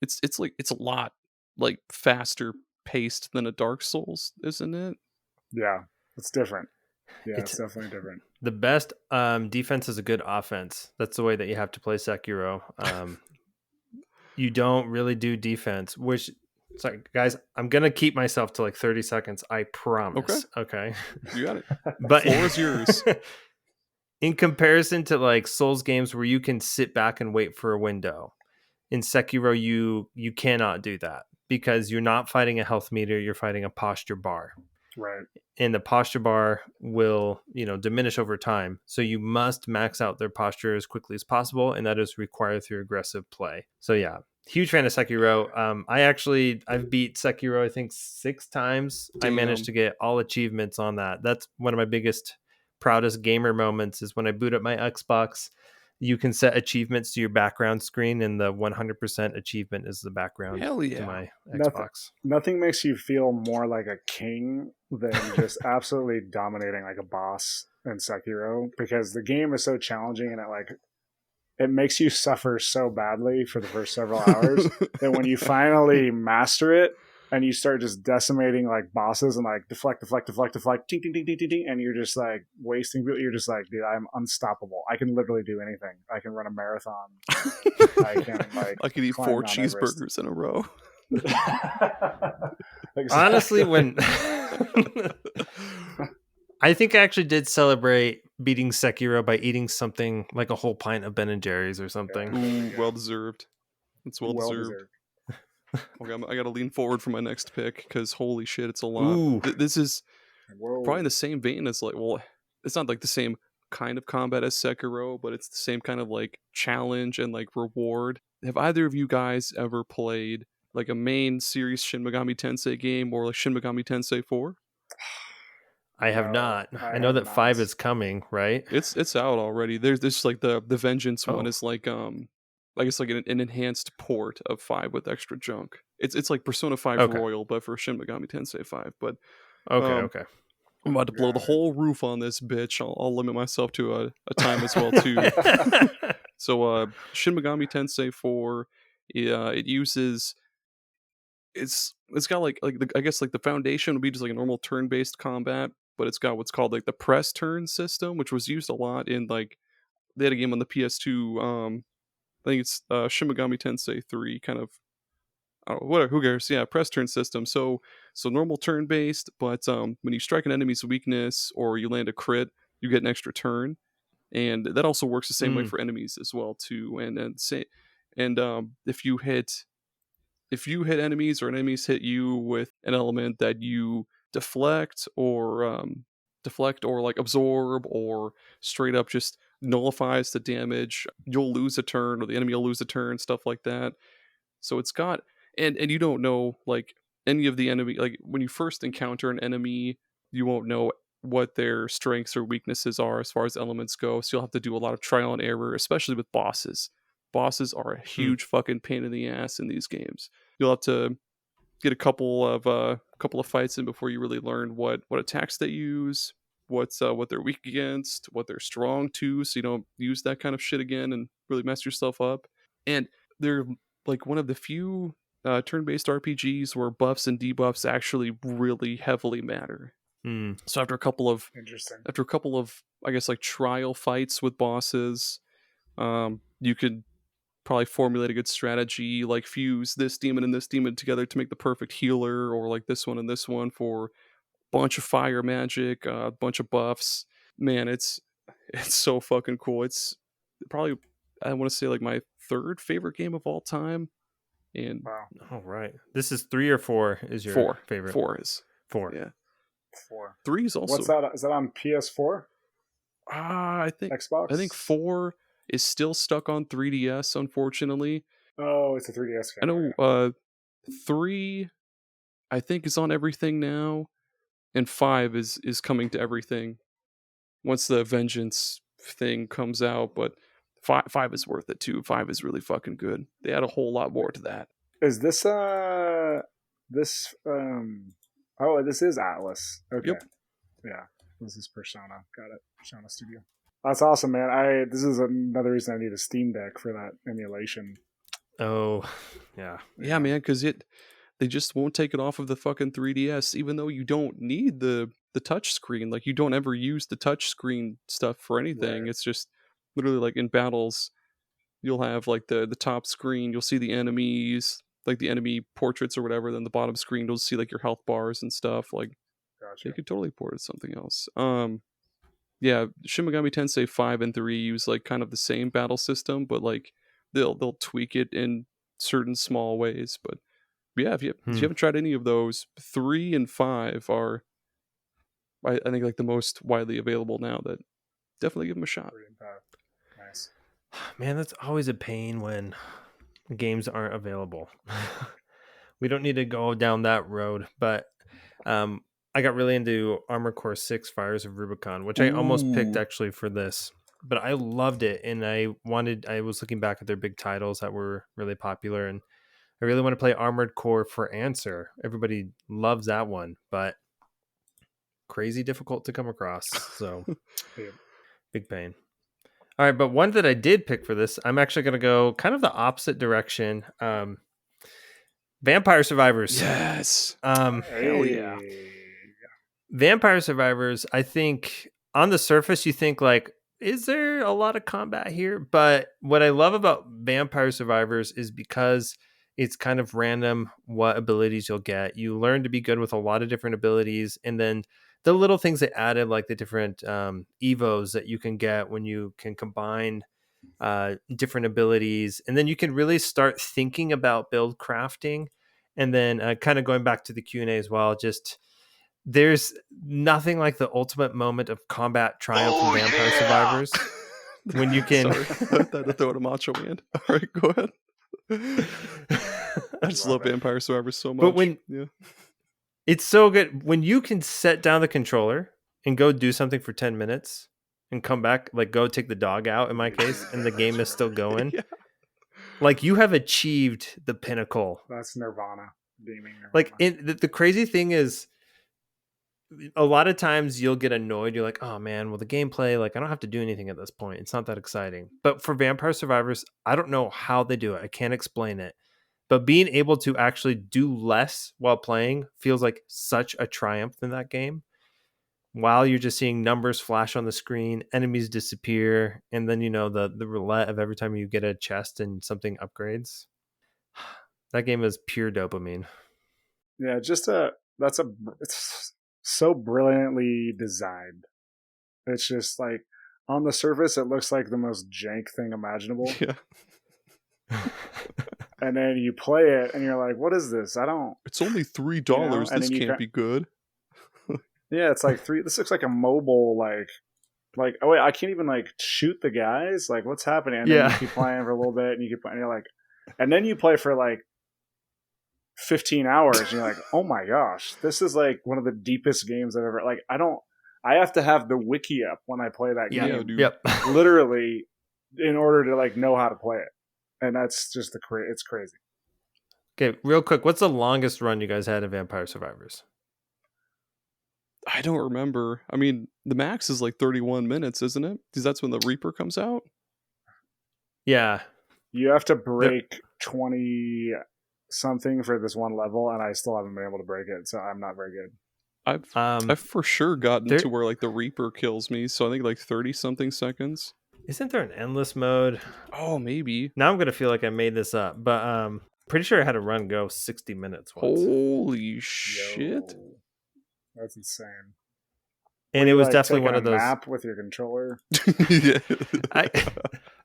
it's a lot like faster paced than a Dark Souls, isn't it? Yeah, it's different. Yeah, it's definitely different. The best defense is a good offense. That's the way that you have to play Sekiro. You don't really do defense, which. Sorry, guys, I'm going to keep myself to like 30 seconds. I promise. Okay. You got it. But the floor is yours. In comparison to like Souls games where you can sit back and wait for a window, in Sekiro, you cannot do that because you're not fighting a health meter. You're fighting a posture bar. Right. And the posture bar will, diminish over time. So you must max out their posture as quickly as possible. And that is required through aggressive play. So yeah. Huge fan of Sekiro. I've beat Sekiro, I think 6 times. Damn. I managed to get all achievements on that. That's one of my biggest, proudest gamer moments is when I boot up my Xbox you can set achievements to your background screen, and the 100% achievement is the background Hell yeah. to my Xbox. Nothing makes you feel more like a king than just absolutely dominating like a boss in Sekiro, because the game is so challenging and it makes you suffer so badly for the first several hours that when you finally master it and you start just decimating like bosses and like deflect, ting, ting, ting, ting, ting, ting, and you're just like wasting, you're just like, dude, I'm unstoppable. I can literally do anything. I can run a marathon. I can eat 4 cheeseburgers in a row. Honestly, when I think I actually did celebrate beating Sekiro by eating something like a whole pint of Ben and Jerry's or something. Ooh, well deserved. It's well deserved. Okay, I got to lean forward for my next pick because holy shit, it's a lot. This is probably in the same vein as like, well, it's not like the same kind of combat as Sekiro, but it's the same kind of like challenge and like reward. Have either of you guys ever played like a main series Shin Megami Tensei game or like Shin Megami Tensei 4? I have not. I know that 5 is coming, right? It's out already. There's this like the Vengeance one is like I guess like an enhanced port of 5 with extra junk. It's like Persona 5 Royal, but for Shin Megami Tensei 5. But okay. I'm about to blow the whole roof on this bitch. I'll limit myself to a time as well too. So Shin Megami Tensei 4, it uses it's got like I guess like the foundation would be just like a normal turn-based combat, but it's got what's called like the press turn system, which was used a lot in like they had a game on the PS2. I think it's Shin Megami Tensei 3, kind of. Oh, whatever. Who cares? Yeah, press turn system. So normal turn based, but when you strike an enemy's weakness or you land a crit, you get an extra turn, and that also works the same way for enemies as well too. And if you hit enemies or enemies hit you with an element that you deflect or like absorb or straight up just nullifies the damage, you'll lose a turn or the enemy will lose a turn, stuff like that. So it's got and you don't know like any of the enemy, like when you first encounter an enemy, you won't know what their strengths or weaknesses are as far as elements go, so you'll have to do a lot of trial and error, especially with bosses. Bosses are a huge fucking pain in the ass in these games. You'll have to get a couple of fights in before you really learn what attacks they use, what they're weak against, what they're strong to, so you don't use that kind of shit again and really mess yourself up. And they're like one of the few turn-based RPGs where buffs and debuffs actually really heavily matter. So after a couple of I guess like trial fights with bosses, you could probably formulate a good strategy, like fuse this demon and this demon together to make the perfect healer, or like this one and this one for a bunch of fire magic, a bunch of buffs. Man, it's so fucking cool. It's probably, I want to say, like my third favorite game of all time. And wow. All right, this is 3 or 4 is your favorite? 4 is 4. Yeah. 4. 3 is also. What's that? Is that on PS4? I think Xbox. I think 4 is still stuck on 3DS, unfortunately. Oh, it's a 3DS game. I know 3 I think is on everything now, and 5 is coming to everything once the Vengeance thing comes out, but 5 is worth it too. 5 is really fucking good. They add a whole lot more to that. Is this this this is Atlas. Okay. Yep. Yeah. This is Persona. Got it. Persona Studio. That's awesome, man. This is another reason I need a Steam Deck for that emulation. Oh, yeah. Yeah, man, because they just won't take it off of the fucking 3DS, even though you don't need the touch screen. Like, you don't ever use the touch screen stuff for anything. Right. It's just literally like in battles, you'll have like the top screen, you'll see the enemies, like the enemy portraits or whatever. Then the bottom screen, you'll see like your health bars and stuff. Like, gotcha. You could totally port it to something else. Yeah, Shin Megami Tensei 5 and 3 use like kind of the same battle system, but like they'll tweak it in certain small ways. But yeah, if you haven't tried any of those, 3 and 5 are, I think, like the most widely available now. That definitely give them a shot. Nice. Man, that's always a pain when games aren't available. We don't need to go down that road, but I got really into Armored Core 6 Fires of Rubicon, which I almost picked actually for this. but I loved it, and I was looking back at their big titles that were really popular, and I really want to play Armored Core for Answer. Everybody loves that one, but crazy difficult to come across. So big pain. All right, but one that I did pick for this, I'm actually going to go kind of the opposite direction. Vampire Survivors. Yes. Hell yeah. Vampire Survivors, I think on the surface you think like, is there a lot of combat here? But what I love about Vampire Survivors is because it's kind of random what abilities you'll get. You learn to be good with a lot of different abilities, and then the little things they added, like the different evos that you can get when you can combine different abilities, and then you can really start thinking about build crafting. And then kind of going back to the Q&A as well, just there's nothing like the ultimate moment of combat triumph in Vampire Survivors when you can. Sorry, I had to throw it a Macho Man. All right, go ahead. I just love Vampire Survivors so much. But it's so good when you can set down the controller and go do something for 10 minutes and come back, like go take the dog out in my case, and the game is still going. Yeah. Like you have achieved the pinnacle. That's Nirvana. Nirvana. Like the crazy thing is, a lot of times you'll get annoyed. You're like, oh man, well the gameplay, like I don't have to do anything at this point. It's not that exciting. But for Vampire Survivors, I don't know how they do it. I can't explain it. But being able to actually do less while playing feels like such a triumph in that game. While you're just seeing numbers flash on the screen, enemies disappear, and then the roulette of every time you get a chest and something upgrades. That game is pure dopamine. Yeah, it's so brilliantly designed. It's just like on the surface it looks like the most jank thing imaginable. Yeah. And then you play it and you're like, what is this? It's only $3. This can't be good. Yeah, it's like this looks like a mobile like oh wait, I can't even like shoot the guys? Like what's happening? And then you keep playing for a little bit and you keep playing and you're like, and then you play for like 15 hours and you're like, oh my gosh, this is like one of the deepest games I've ever, like I have to have the wiki up when I play that game. Dude. Yep. Literally in order to like know how to play it. And that's just it's crazy. Okay, real quick, what's the longest run you guys had in Vampire Survivors? I don't remember. I mean, the max is like 31 minutes, isn't it? Because that's when the Reaper comes out. Yeah. You have to break 20 something for this one level, and I still haven't been able to break it, so I'm not very good. I've for sure gotten to where like the Reaper kills me, so I think like 30 something seconds. Isn't there an endless mode? Oh, maybe. Now I'm gonna feel like I made this up, but pretty sure I had a run go 60 minutes once. Holy shit. That's insane. And it was definitely one of those map with your controller. Yeah.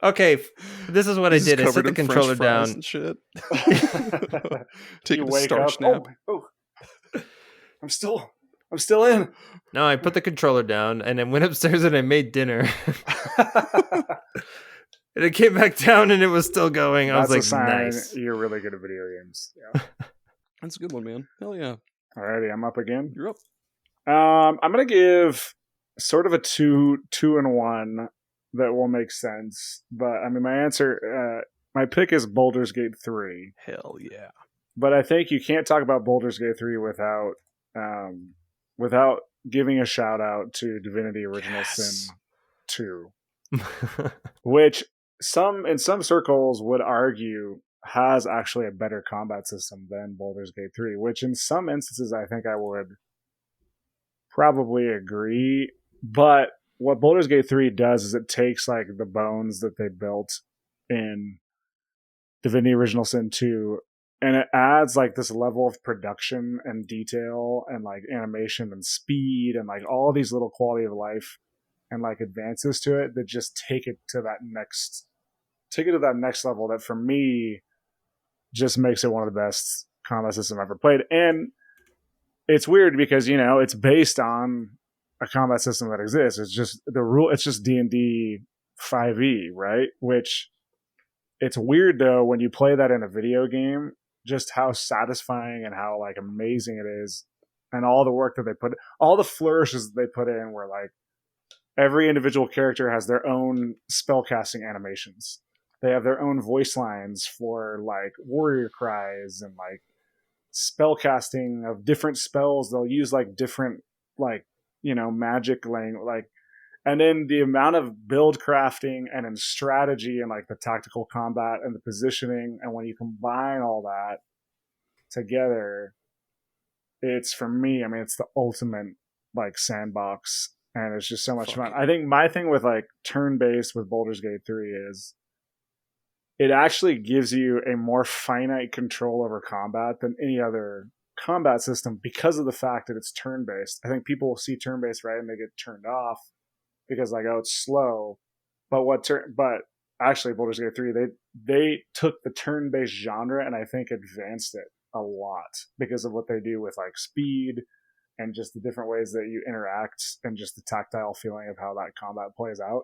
Okay, this is what I did. I set the controller down. And shit. Take a starch nap. Oh. I'm still in. No, I put the controller down and then went upstairs and I made dinner. And it came back down and it was still going. I was like, nice. You're really good at video games. Yeah. That's a good one, man. Hell yeah. Alrighty, I'm up again. You're up. I'm gonna give sort of a two and one that will make sense. But I mean, my pick is Baldur's Gate 3. Hell yeah. But I think you can't talk about Baldur's Gate 3 without giving a shout out to Divinity Original Sin 2, which in some circles would argue has actually a better combat system than Baldur's Gate 3, which in some instances I think I would probably agree. But what Baldur's Gate 3 does is it takes like the bones that they built in Divinity Original Sin 2 and it adds like this level of production and detail and like animation and speed and like all these little quality of life and like advances to it that just take it to that next level that for me just makes it one of the best combat systems I've ever played. And it's weird because, it's based on a combat system that exists. It's just it's just D&D 5e, right? Which it's weird though when you play that in a video game, just how satisfying and how like amazing it is, and all the work that they all the flourishes that they put in were like every individual character has their own spellcasting animations. They have their own voice lines for like warrior cries and like spellcasting of different spells. They'll use like different like, you know, magic language, like, and then the amount of build crafting and in strategy and like the tactical combat and the positioning, and when you combine all that together, it's, for me, I mean, it's the ultimate like sandbox, and it's just so much fun. I think my thing with like turn-based with Baldur's Gate 3 is it actually gives you a more finite control over combat than any other combat system because of the fact that it's turn-based. I think people will see turn-based, right, and they get turned off because like, oh, it's slow. But but actually Baldur's Gate 3, they took the turn-based genre and I think advanced it a lot because of what they do with like speed and just the different ways that you interact and just the tactile feeling of how that combat plays out.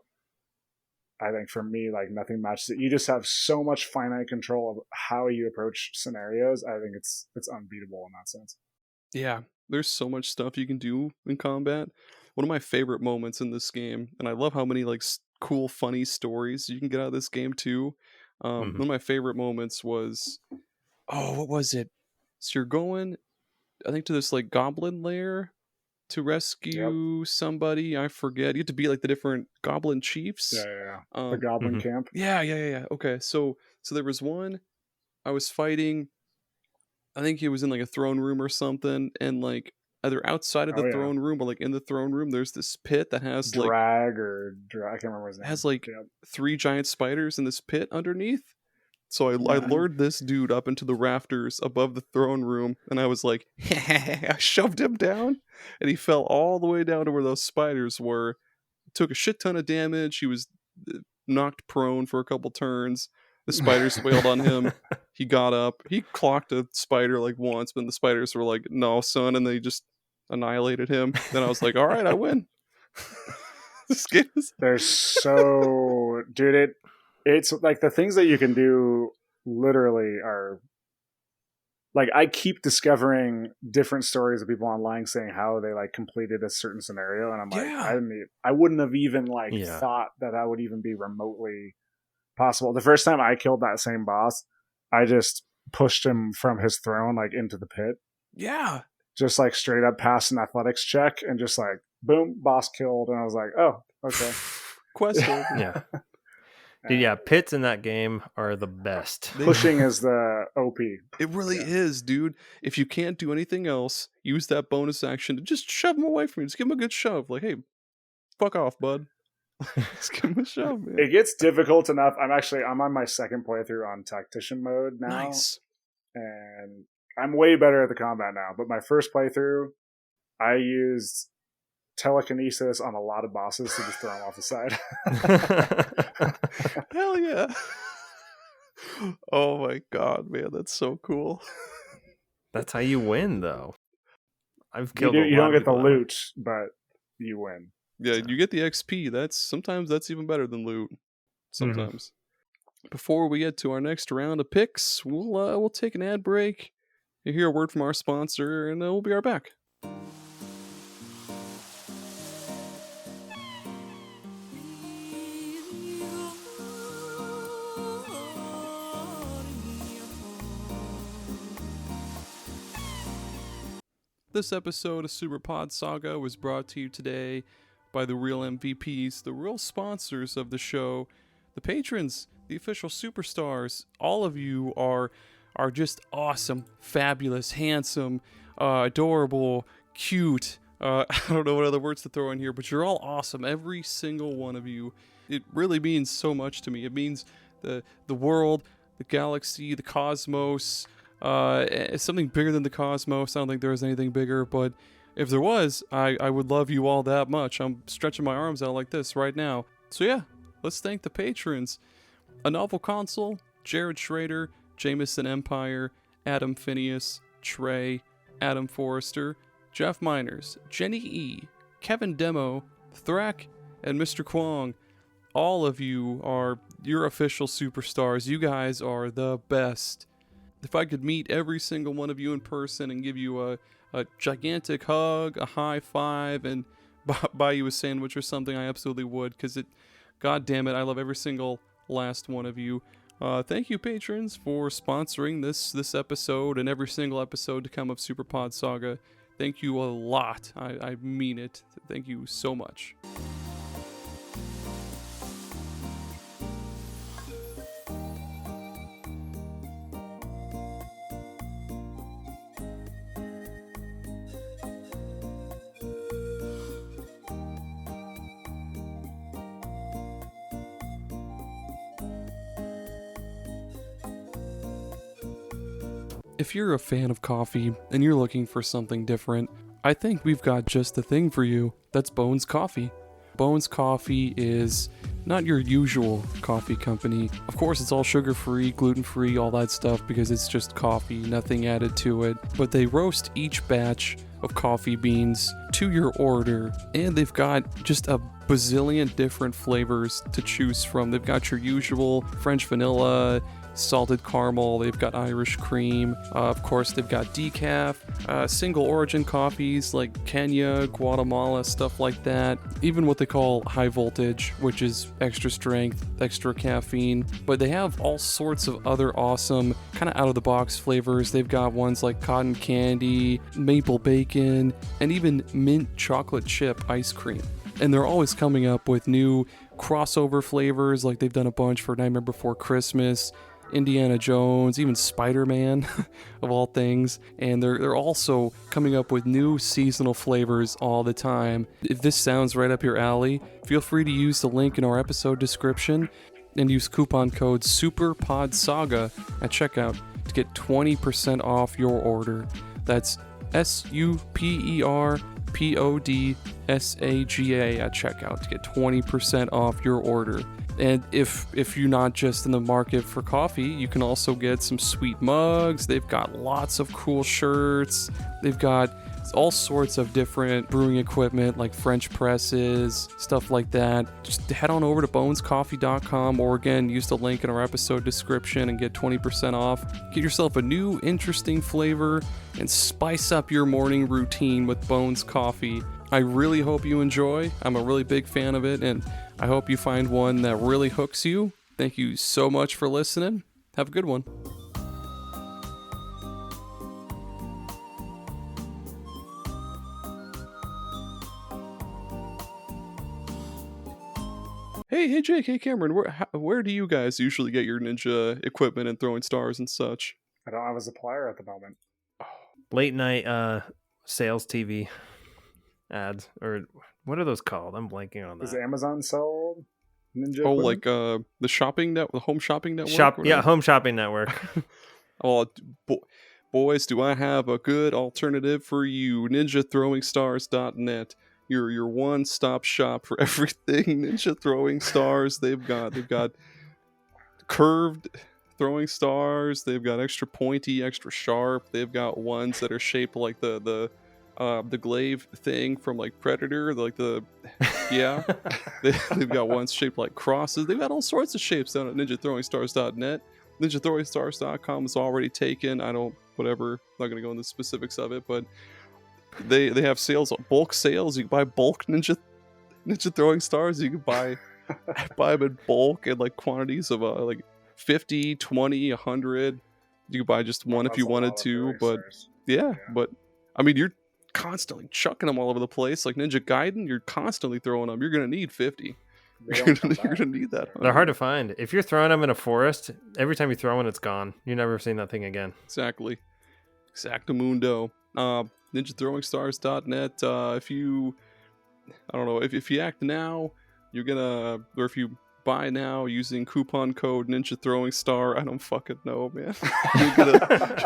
I think for me, like, nothing matches it. You just have so much finite control of how you approach scenarios. I think it's unbeatable in that sense. Yeah, there's so much stuff you can do in combat. One of my favorite moments in this game, and I love how many like cool, funny stories you can get out of this game too. One of my favorite moments was, what was it? So you're going, I think, to this like goblin lair to rescue somebody. I forget. You have to be like the different goblin chiefs. Yeah. The goblin camp. Yeah. Okay, so there was one I was fighting. I think he was in like a throne room or something, and like either outside of the throne room or like in the throne room, there's this pit that has I can't remember his name. Has like 3 giant spiders in this pit underneath. So I lured this dude up into the rafters above the throne room, and I was like, I shoved him down, and he fell all the way down to where those spiders were. Took a shit ton of damage. He was knocked prone for a couple turns. The spiders wailed on him. He got up. He clocked a spider like once, but the spiders were like, no, son, and they just annihilated him. Then I was like, all right, I win. This game is... They're so... Dude, it's like the things that you can do literally are... Like, I keep discovering different stories of people online saying how they like completed a certain scenario, and I'm like, I wouldn't have even like thought that would even be remotely possible. The first time I killed that same boss, I just pushed him from his throne like into the pit. Yeah. Just like straight up passed an athletics check and just like boom, boss killed, and I was like, oh, okay. Question. Yeah. Dude, yeah, pits in that game are the best. Pushing is the OP. It really is, dude. If you can't do anything else, use that bonus action to just shove him away from you. Just give him a good shove. Like, hey, fuck off, bud. Just give him a shove, man. It gets difficult enough. I'm on my second playthrough on tactician mode now. Nice. And I'm way better at the combat now. But my first playthrough, I used telekinesis on a lot of bosses to just throw them off the side. Hell yeah. Oh my god, man, that's so cool. That's how you win, though. I've killed you don't get the loot, but you win. Yeah, you get the XP. Sometimes that's even better than loot. Sometimes. Before we get to our next round of picks, we'll take an ad break. You hear a word from our sponsor, and we'll be right back. This episode of SuperPod Saga was brought to you today by the real MVPs, the real sponsors of the show, the patrons, the official superstars. All of you are just awesome, fabulous, handsome, adorable, cute. I don't know what other words to throw in here, but you're all awesome, every single one of you. It really means so much to me. It means the world, the galaxy, the cosmos. It's something bigger than the cosmos. I don't think there is anything bigger, but if there was, I would love you all that much. I'm stretching my arms out like this right now. So yeah, let's thank the patrons. A Novel Console, Jared Schrader, Jameson Empire, Adam Phineas, Trey, Adam Forrester, Jeff Miners, Jenny E, Kevin Demo, Thrak, and Mr. Kwong. All of you are your official superstars. You guys are the best. If I could meet every single one of you in person and give you a gigantic hug, a high five, and buy you a sandwich or something, I absolutely would, because god damn it, I love every single last one of you. Thank you, patrons, for sponsoring this episode and every single episode to come of SuperPod Saga. Thank you a lot. I mean it. Thank you so much. If you're a fan of coffee and you're looking for something different, I think we've got just the thing for you. That's Bones Coffee. Bones Coffee is not your usual coffee company. Of course, it's all sugar-free, gluten-free, all that stuff, because it's just coffee, nothing added to it. But they roast each batch of coffee beans to your order, and they've got just a bazillion different flavors to choose from. They've got your usual French vanilla, salted caramel, they've got Irish cream, of course they've got decaf, single origin coffees like Kenya, Guatemala, stuff like that, even what they call high voltage, which is extra strength, extra caffeine. But they have all sorts of other awesome kind of out of the box flavors. They've got ones like cotton candy, maple bacon, and even mint chocolate chip ice cream. And they're always coming up with new crossover flavors, like they've done a bunch for Nightmare Before Christmas, Indiana Jones, even Spider-Man, of all things. And they're also coming up with new seasonal flavors all the time. If this sounds right up your alley, feel free to use the link in our episode description and use coupon code SuperPod Saga at checkout to get 20% off your order. That's SuperPod Saga at checkout to get 20% off your order. And if you're not just in the market for coffee, you can also get some sweet mugs. They've got lots of cool shirts. They've got all sorts of different brewing equipment like French presses, stuff like that. Just head on over to bonescoffee.com, or again, use the link in our episode description and get 20% off. Get yourself a new interesting flavor and spice up your morning routine with Bones Coffee. I really hope you enjoy. I'm a really big fan of it, and I hope you find one that really hooks you. Thank you so much for listening. Have a good one. Hey Jake, hey Cameron, where do you guys usually get your ninja equipment and throwing stars and such? I don't have a supplier at the moment. Late night sales TV ads, or what are those called? I'm blanking on that. Does Amazon sell ninja equipment? Like the shopping net, the home shopping network? Home shopping network. Oh, boys, do I have a good alternative for you? NinjaThrowingStars.net. Your one-stop shop for everything Ninja Throwing Stars. They've got curved throwing stars. They've got extra pointy, extra sharp. They've got ones that are shaped like the glaive thing from like Predator. They've got ones shaped like crosses. They've got all sorts of shapes down at NinjaThrowingStars.net. NinjaThrowingStars.com is already taken. I'm not going to go into the specifics of it, but they have sales, bulk sales. You can buy bulk ninja throwing stars. You can buy them in bulk and like quantities of like 50, 20, 100. You could buy just one if you wanted to, but yeah, but I mean, you're constantly chucking them all over the place. Like Ninja Gaiden, you're constantly throwing them. You're gonna need 50. You're gonna need that. 100. They're hard to find. If you're throwing them in a forest, every time you throw one, it's gone. You're never seeing that thing again. Exactly. Exactamundo. NinjaThrowingStars.net. If you act now, you're gonna, or if you buy now using coupon code Ninja Throwing Star, I don't fucking know, man. you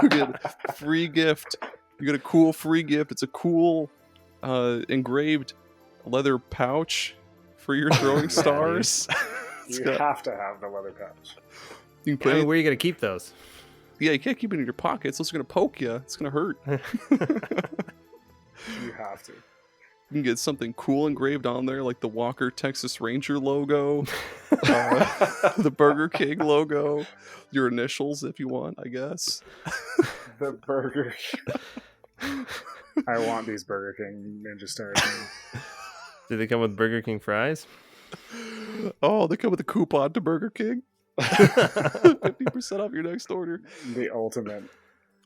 get a free gift. You get a cool free gift. It's a cool engraved leather pouch for your throwing stars. You have to have the leather pouch. You can where are you gonna keep those? Yeah, you can't keep it in your pockets. It's going to poke you. It's going to hurt. You have to. You can get something cool engraved on there, like the Walker Texas Ranger logo, the Burger King logo, your initials if you want, I guess. The Burger King. I want these Burger King Ninja Stars. Do they come with Burger King fries? Oh, they come with a coupon to Burger King. 50% off your next order. The ultimate.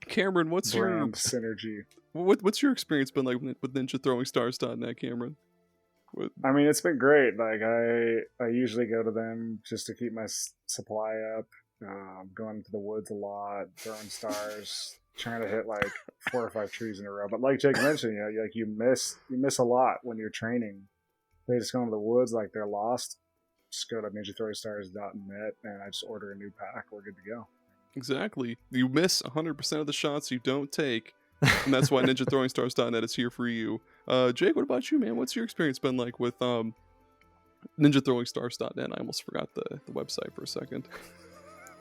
Cameron, what's brand synergy? What's your experience been like with NinjaThrowingStars.net, Cameron? I mean, it's been great. Like I usually go to them just to keep my supply up. Going into the woods a lot, throwing stars, trying to hit like 4 or 5 trees in a row. But like Jake mentioned, you miss a lot when you're training. They just go into the woods like they're lost. Just go to NinjaThrowingStars.net and I just order a new pack. We're good to go. Exactly. You miss 100% of the shots you don't take. And that's why NinjaThrowingStars.net is here for you. Jake, what about you, man? What's your experience been like with NinjaThrowingStars.net? I almost forgot the website for a second.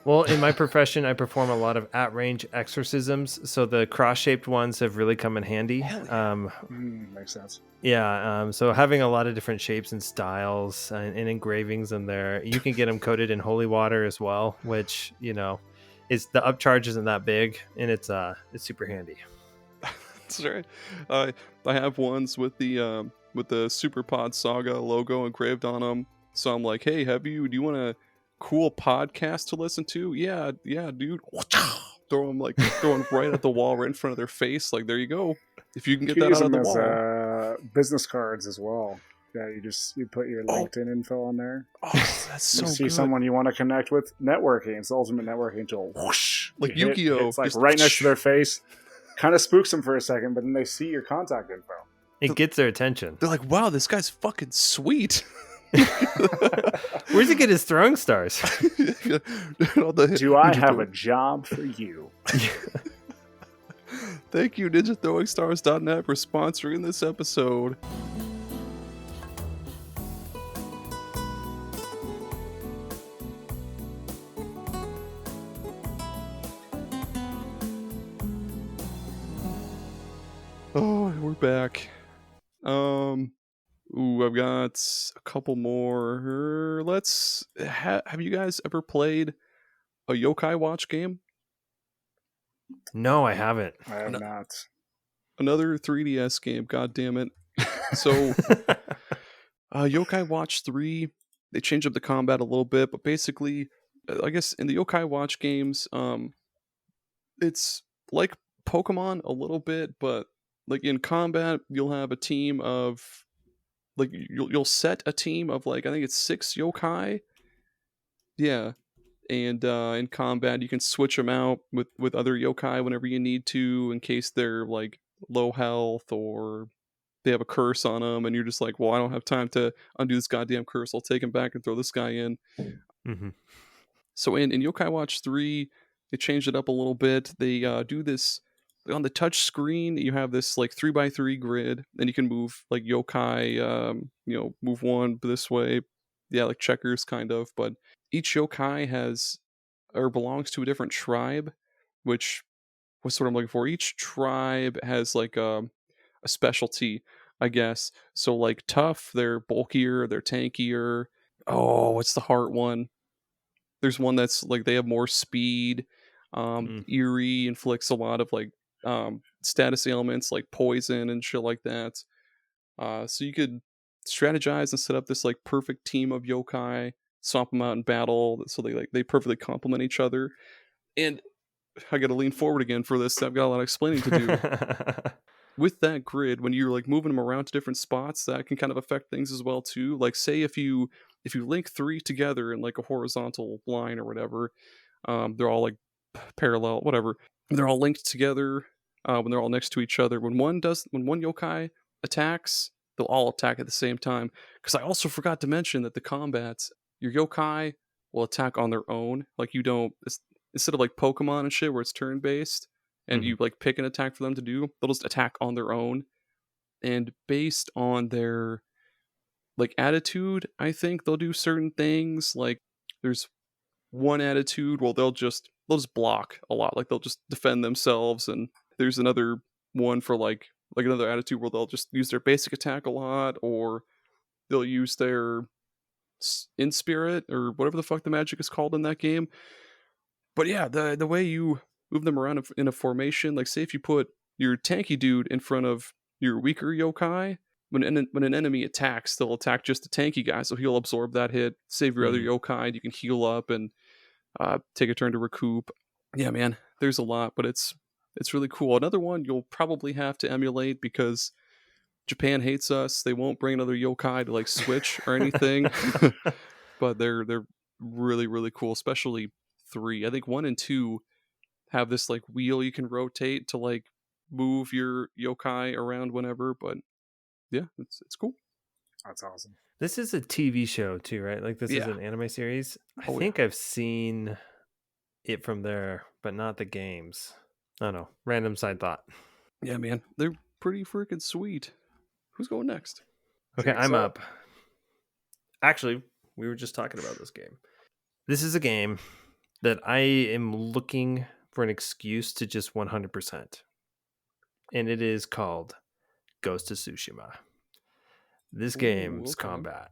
Well, in my profession, I perform a lot of at-range exorcisms, so the cross-shaped ones have really come in handy. Makes sense. Yeah, so having a lot of different shapes and styles and engravings in there, you can get them coated in holy water as well, which is the upcharge isn't that big, and it's super handy. That's right. I have ones with the SuperPod Saga logo engraved on them. So I'm like, hey, do you want a cool podcast to listen to? Yeah, dude. Throw them right at the wall, right in front of their face. Like, there you go. If you can get that out of the wall. Business cards as well. Yeah, you put your LinkedIn info on there. Oh, that's so good. See someone you want to connect with. Networking. It's the ultimate networking tool. Whoosh. Like Yu-Gi-Oh. It's like right next to their face. Kind of spooks them for a second, but then they see your contact info. It gets their attention. They're like, wow, this guy's fucking sweet. Where's he get his throwing stars? Do I have a job for you? Thank you, NinjaThrowingStars.net, for sponsoring this episode. Oh, we're back. I've got a couple more. Have you guys ever played a Yokai Watch game? No, I haven't. I have not. Another 3DS game, god damn it. So, Yokai Watch 3, they changed up the combat a little bit, but basically, I guess in the Yokai Watch games, it's like Pokemon a little bit, but like in combat, you'll have a team of, like, you'll set a team of, like, I think it's 6 yokai. Yeah. And in combat, you can switch them out with other yokai whenever you need to, in case they're, like, low health or they have a curse on them, and you're just like, well, I don't have time to undo this goddamn curse. I'll take him back and throw this guy in. Mm-hmm. So in Yokai Watch 3, they changed it up a little bit. They do this... On the touch screen, you have this like 3x3 grid, and you can move like yokai, move one this way. Yeah, like checkers kind of. But each yokai has or belongs to a different tribe, which was sort of looking for. Each tribe has like a specialty, I guess. So like tough, they're bulkier, they're tankier. Oh, what's the heart one? There's one that's like they have more speed. Eerie inflicts a lot of like status ailments like poison and shit like that. So you could strategize and set up this like perfect team of yokai, swap them out in battle, so they perfectly complement each other. And I gotta lean forward again for this. I've got a lot of explaining to do. With that grid, when you're like moving them around to different spots, that can kind of affect things as well too. Like say if you link 3 together in like a horizontal line or whatever, they're all like parallel, whatever. They're all linked together when they're all next to each other. When one yokai attacks, they'll all attack at the same time. Because I also forgot to mention that the combats, your yokai will attack on their own. Like you don't, instead of like Pokemon and shit where it's turn based and you like pick an attack for them to do, they'll just attack on their own. And based on their like attitude, I think they'll do certain things. Like there's one attitude where they'll just block a lot, like they'll just defend themselves. And there's another one for like another attitude where they'll just use their basic attack a lot, or they'll use their in spirit or whatever the fuck the magic is called in that game. But yeah, the way you move them around in a formation, like say if you put your tanky dude in front of your weaker yokai, when an enemy attacks, they'll attack just the tanky guy, so he'll absorb that hit, save your other yokai, and you can heal up and take a turn to recoup. Yeah, man, there's a lot, but it's really cool. Another one you'll probably have to emulate because Japan hates us. They won't bring another yokai to like Switch or anything, but they're really, really cool, especially 3. I think 1 and 2 have this like wheel you can rotate to like move your yokai around whenever, but yeah, it's cool. That's awesome. This is a TV show too, right? Like this is an anime series. I think I've seen it from there, but not the games. I don't know. Random side thought. Yeah, man. They're pretty freaking sweet. Who's going next? Okay, I'm up. Actually, we were just talking about this game. This is a game that I am looking for an excuse to just 100%. And it is called Ghost of Tsushima. This game's combat.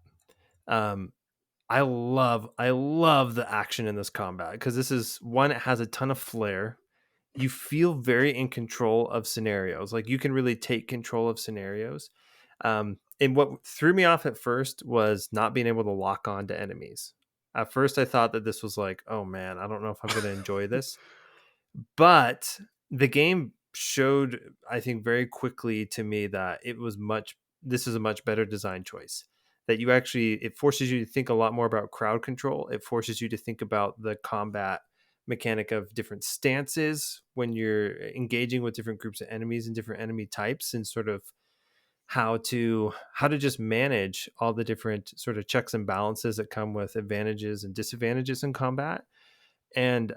I love the action in this combat because this is one, it has a ton of flair. You feel very in control of scenarios. Like you can really take control of scenarios. And what threw me off at first was not being able to lock on to enemies. At first I thought that this was like, oh man, I don't know if I'm going to enjoy this. But the game showed, I think very quickly to me that this is a much better design choice. That you actually, it forces you to think a lot more about crowd control. It forces you to think about the combat mechanic of different stances when you're engaging with different groups of enemies and different enemy types, and sort of how to just manage all the different sort of checks and balances that come with advantages and disadvantages in combat. And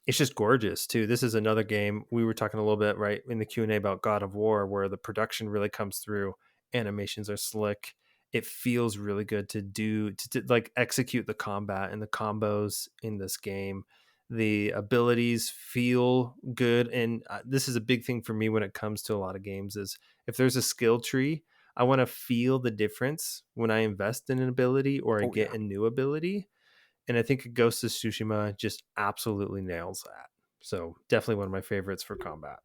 it's just gorgeous too. This is another game we were talking a little bit right in the Q&A about God of War, where the production really comes through. Animations are slick. It feels really good to like execute the combat and the combos in this game. The abilities feel good. And this is a big thing for me when it comes to a lot of games is if there's a skill tree, I want to feel the difference when I invest in an ability or I get a new ability. And I think Ghost of Tsushima just absolutely nails that. So definitely one of my favorites for combat.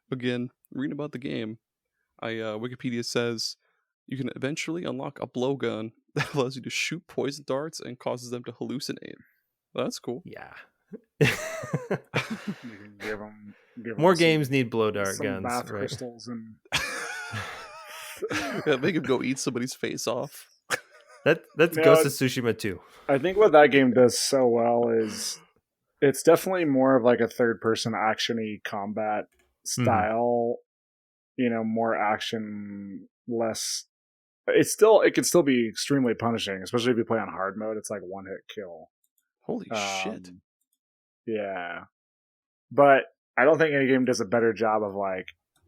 Again, reading about the game, Wikipedia says you can eventually unlock a blowgun that allows you to shoot poison darts and causes them to hallucinate. Well, that's cool. Yeah. give More games need blow dart guns, bath right? crystals and yeah, make him go eat somebody's face off. That's Ghost of Tsushima too. I think what that game does so well is it's definitely more of like a third-person action-y combat style. More action, less. It can still be extremely punishing, especially if you play on hard mode. It's like one hit kill. Holy shit! Yeah, but I don't think any game does a better job of like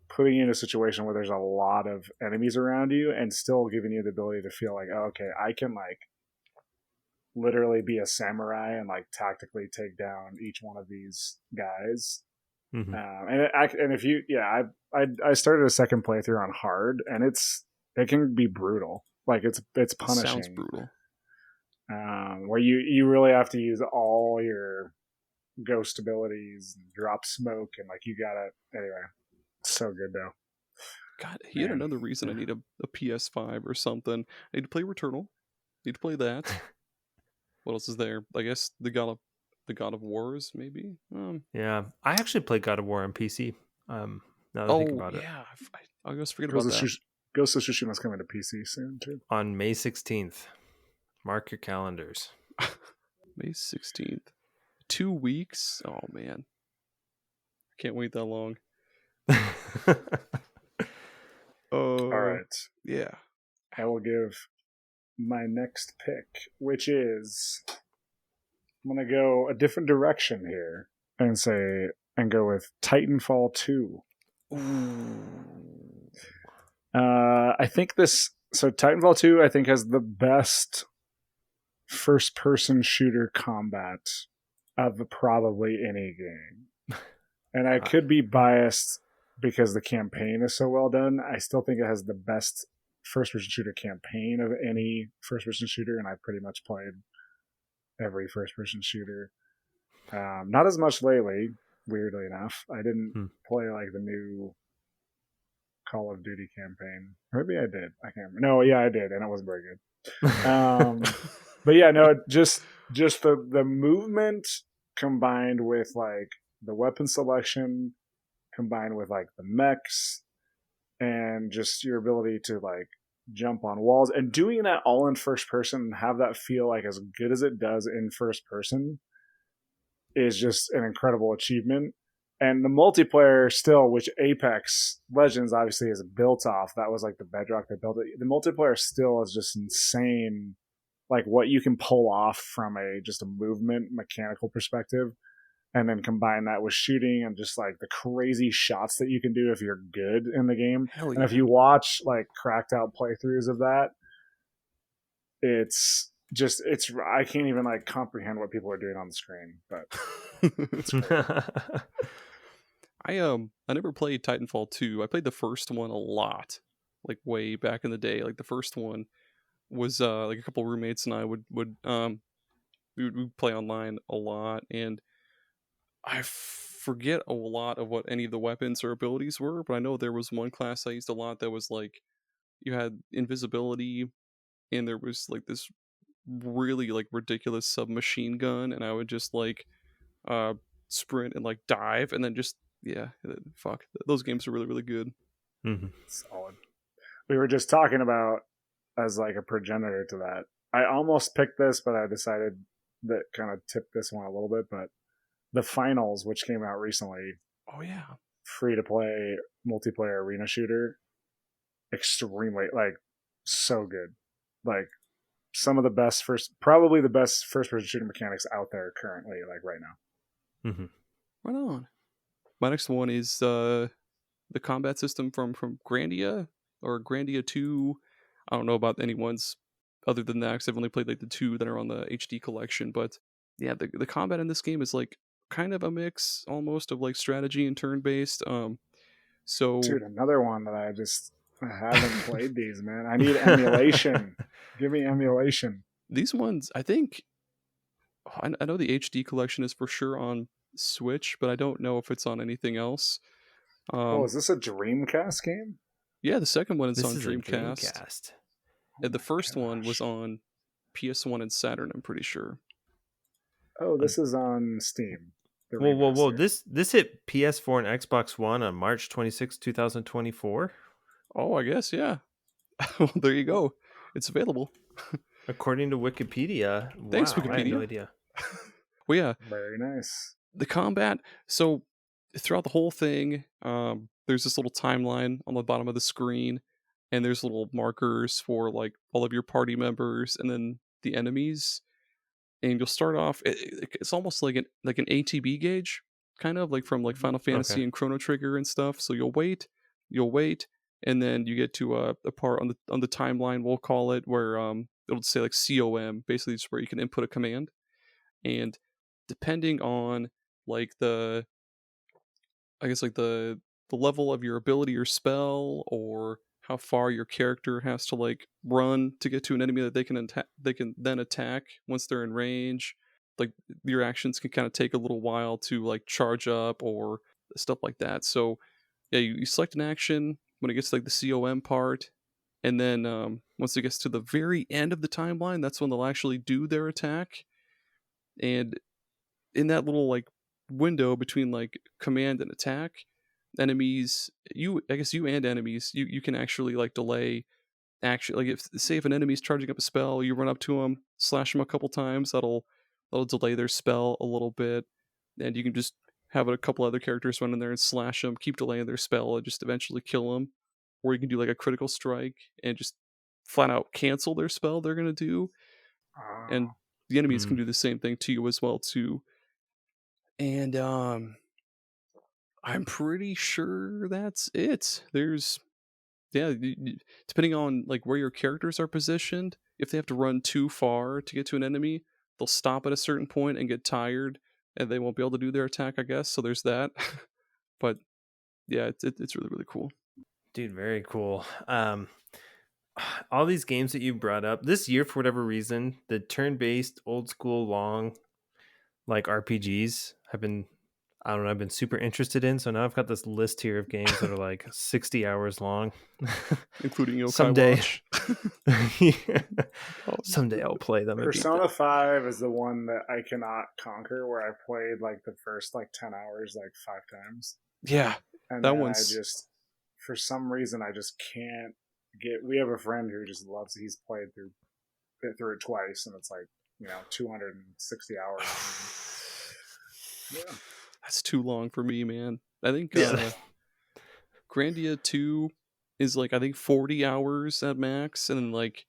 putting you in a situation where there's a lot of enemies around you and still giving you the ability to feel like, oh, okay, I can like literally be a samurai and like tactically take down each one of these guys. Mm-hmm. And if you, I started a second playthrough on hard, and it can be brutal. Like it's punishing. Sounds brutal. Where you really have to use all your ghost abilities and drop smoke, and like you gotta anyway. So good though. God, yet another reason I need a PS5 or something. I need to play Returnal. Need to play that. What else is there? I guess the God of Wars, maybe. Yeah, I actually played God of War on PC. Now that I think about it, I almost forget about that. Ghost of Tsushima's coming to PC soon too. On May 16th. Mark your calendars. May 16th. 2 weeks. Oh man, can't wait that long. All right. Yeah. I will give my next pick, which is I'm gonna go a different direction here and go with Titanfall 2. I think Titanfall 2 I think has the best first person shooter combat of probably any game. And I could be biased because the campaign is so well done. I still think it has the best first-person shooter campaign of any first-person shooter, and I pretty much played every first-person shooter. Not as much lately, weirdly enough. I didn't play like the new Call of Duty campaign. Maybe I did. I can't remember. No, yeah, I did, and it wasn't very good. But yeah, no, just the movement combined with like the weapon selection, combined with like the mechs, and just your ability to like jump on walls, and doing that all in first person and have that feel like as good as it does in first person is just an incredible achievement. And the multiplayer still, which Apex Legends obviously is built off, that was like the bedrock that built it. The multiplayer still is just insane, like what you can pull off from just a movement mechanical perspective, and then combine that with shooting and just like the crazy shots that you can do if you're good in the game. Hell yeah. And if you watch like cracked out playthroughs of that, it's I can't even like comprehend what people are doing on the screen, but it's great. I never played Titanfall 2. I played the first one a lot, like way back in the day. Like the first one was like a couple roommates and I would we would play online a lot, and I forget a lot of what any of the weapons or abilities were, but I know there was one class I used a lot that was like you had invisibility, and there was like this really like ridiculous submachine gun, and I would just like sprint and like dive, and then just fuck, those games are really, really good. Mm-hmm. Solid. We were just talking about as like a progenitor to that. I almost picked this, but I decided that kind of tipped this one a little bit. But the Finals, which came out recently, oh yeah, free to play multiplayer arena shooter, extremely like so good, like some of the best probably the best first person shooter mechanics out there currently, like right now. Mm-hmm. Right on. My next one is the combat system from Grandia or Grandia 2. I don't know about any ones other than that, because I've only played like the 2 that are on the HD collection. But yeah, the combat in this game is like kind of a mix almost of like strategy and turn based. So dude, another one that I haven't played these, man. I need emulation. Give me emulation. These ones, I think, I know the HD collection is for sure on Switch, but I don't know if it's on anything else. Is this a Dreamcast game? Yeah, the second one is this on is Dreamcast. The first one was on PS1 and Saturn, I'm pretty sure. Oh, this is on Steam. Whoa! This hit PS4 and Xbox One on March 26, 2024. Oh, I guess, yeah. Well, there you go. It's available. According to Wikipedia. Thanks, wow, Wikipedia. I had no idea. Well, yeah. Very nice. The combat, so throughout the whole thing, there's this little timeline on the bottom of the screen, and there's little markers for like all of your party members and then the enemies. And you'll start off, it's almost like an ATB gauge, kind of like from like Final Fantasy and Chrono Trigger and stuff. So you'll wait, and then you get to a part on the timeline, we'll call it, where it'll say like COM, basically it's where you can input a command. And depending on like the level of your ability or spell, or how far your character has to like run to get to an enemy that they can then attack once they're in range, like your actions can kind of take a little while to like charge up or stuff like that. So yeah, you select an action when it gets to like the COM part, and then once it gets to the very end of the timeline, that's when they'll actually do their attack. And in that little like window between like command and attack, enemies, you and enemies, you can actually like delay action. Like if an enemy's charging up a spell, you run up to them, slash them a couple times, that'll delay their spell a little bit, and you can just have a couple other characters run in there and slash them, keep delaying their spell, and just eventually kill them. Or you can do like a critical strike and just flat out cancel their spell they're gonna do, and the enemies can do the same thing to you as well too. And I'm pretty sure that's it. There's depending on like where your characters are positioned, if they have to run too far to get to an enemy, they'll stop at a certain point and get tired, and they won't be able to do their attack, I guess. So there's that. But yeah, it's really, really cool. Dude, very cool. All these games that you brought up this year, for whatever reason, the turn-based, old school, long, like RPGs have been. I don't know, I've been super interested in. So now I've got this list here of games that are like 60 hours long. Including Yokai Someday, Watch. someday I'll play them. Persona 5 is the one that I cannot conquer, where I played like the first like 10 hours like 5 times. Yeah, and that then one's... I just, for some reason, I just can't get. We have a friend who just loves it. He's played through it twice, and it's like 260 hours. Yeah, that's too long for me, man. I think Grandia 2 is like, I think 40 hours at max, and then like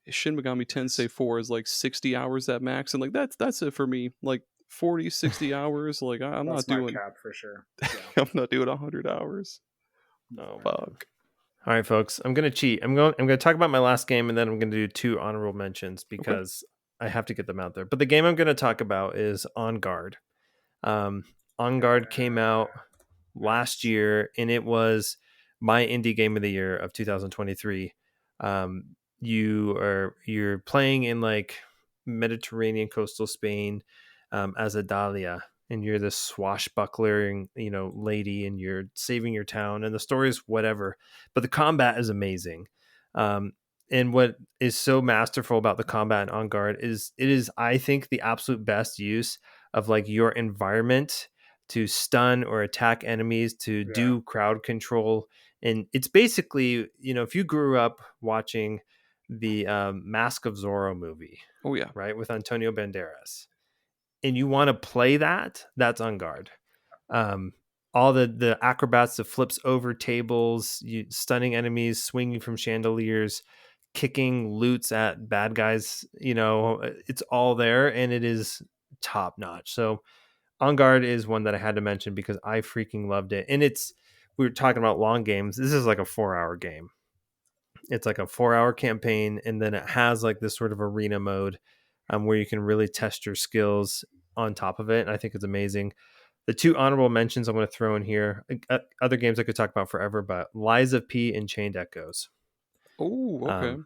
Shin Megami Tensei 4 is like 60 hours at max, and like that's it for me. Like 40, 60 hours, like I'm that's not my doing cap for sure. Yeah. I'm not doing 100 hours. Oh fuck. All right, folks, I'm gonna cheat. I'm going to talk about my last game, and then I'm going to do 2 honorable mentions because I have to get them out there. But the game I'm going to talk about is On Guard. On Guard came out last year, and it was my indie game of the year of 2023. You're playing in like Mediterranean coastal Spain as a Dahlia, and you're this swashbuckling lady, and you're saving your town, and the story is whatever, but the combat is amazing. And what is so masterful about the combat in On Guard is it is, I think, the absolute best use of like your environment to stun or attack enemies, to do crowd control. And it's basically, if you grew up watching the Mask of Zorro movie, Oh yeah, right, with Antonio Banderas, and you want to play that's On Guard. All the acrobats that flips over tables, stunning enemies, swinging from chandeliers, kicking loots at bad guys, it's all there, and it is top notch. So On Guard is one that I had to mention because I freaking loved it. And we were talking about long games. This is like a 4-hour game. It's like a 4-hour campaign, and then it has like this sort of arena mode where you can really test your skills on top of it. And I think it's amazing. The 2 honorable mentions I'm going to throw in here, other games I could talk about forever, but Lies of P and Chained Echoes. Oh, okay.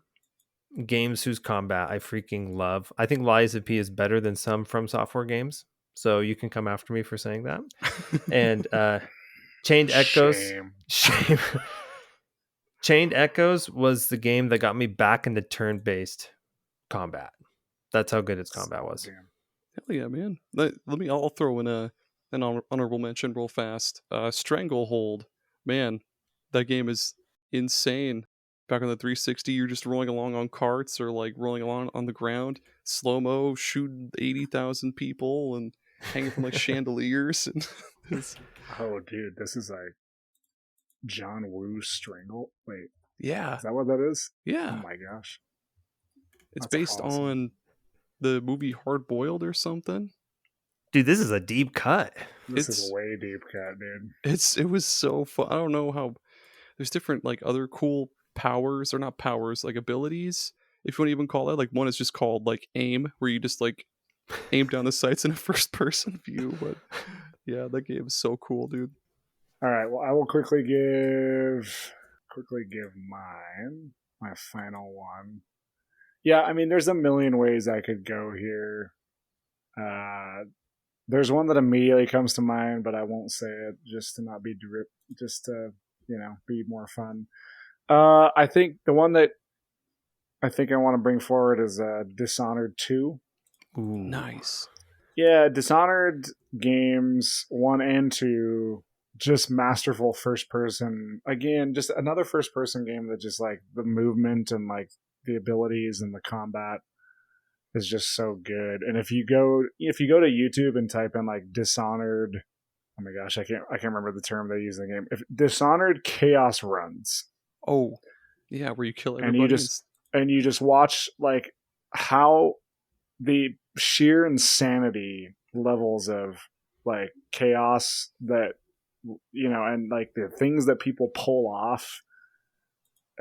Games whose combat I freaking love. I think Lies of P is better than some From Software games, so you can come after me for saying that. And Chained Echoes, shame. Chained Echoes was the game that got me back into turn-based combat. That's how good its combat was. Hell yeah, man. I'll throw in an honorable mention real fast. Stranglehold. Man, that game is insane. Back on the 360, you're just rolling along on carts or like rolling along on the ground, slow-mo, shooting 80,000 people and hanging from like chandeliers. And oh, dude, this is like John Woo's Strangle. Wait, yeah, is that what that is? Yeah. Oh my gosh, it's based on the movie Hard Boiled or something. Dude, this is a deep cut. This is a way deep cut, dude. It was so fun. I don't know how there's different like other cool powers, or not powers, like abilities, if you want to even call that. Like one is just called like aim, where you just like aim down the sights in a first person view. But yeah, that game is so cool, dude. All right, well, I will quickly give my final one. Yeah, I mean, there's a million ways I could go here. There's one that immediately comes to mind, but I won't say it just to not be just to be more fun. I think the one that I think I want to bring forward is Dishonored 2. Ooh, nice. Yeah, Dishonored games 1 and 2, just masterful first person. Again, just another first person game that just like the movement and like the abilities and the combat is just so good. And if you go to YouTube and type in like Dishonored, oh my gosh, I can't remember the term they use in the game. If Dishonored Chaos Runs. Oh, yeah, where you kill everybody. And you just watch like how the sheer insanity levels of like chaos that and like the things that people pull off.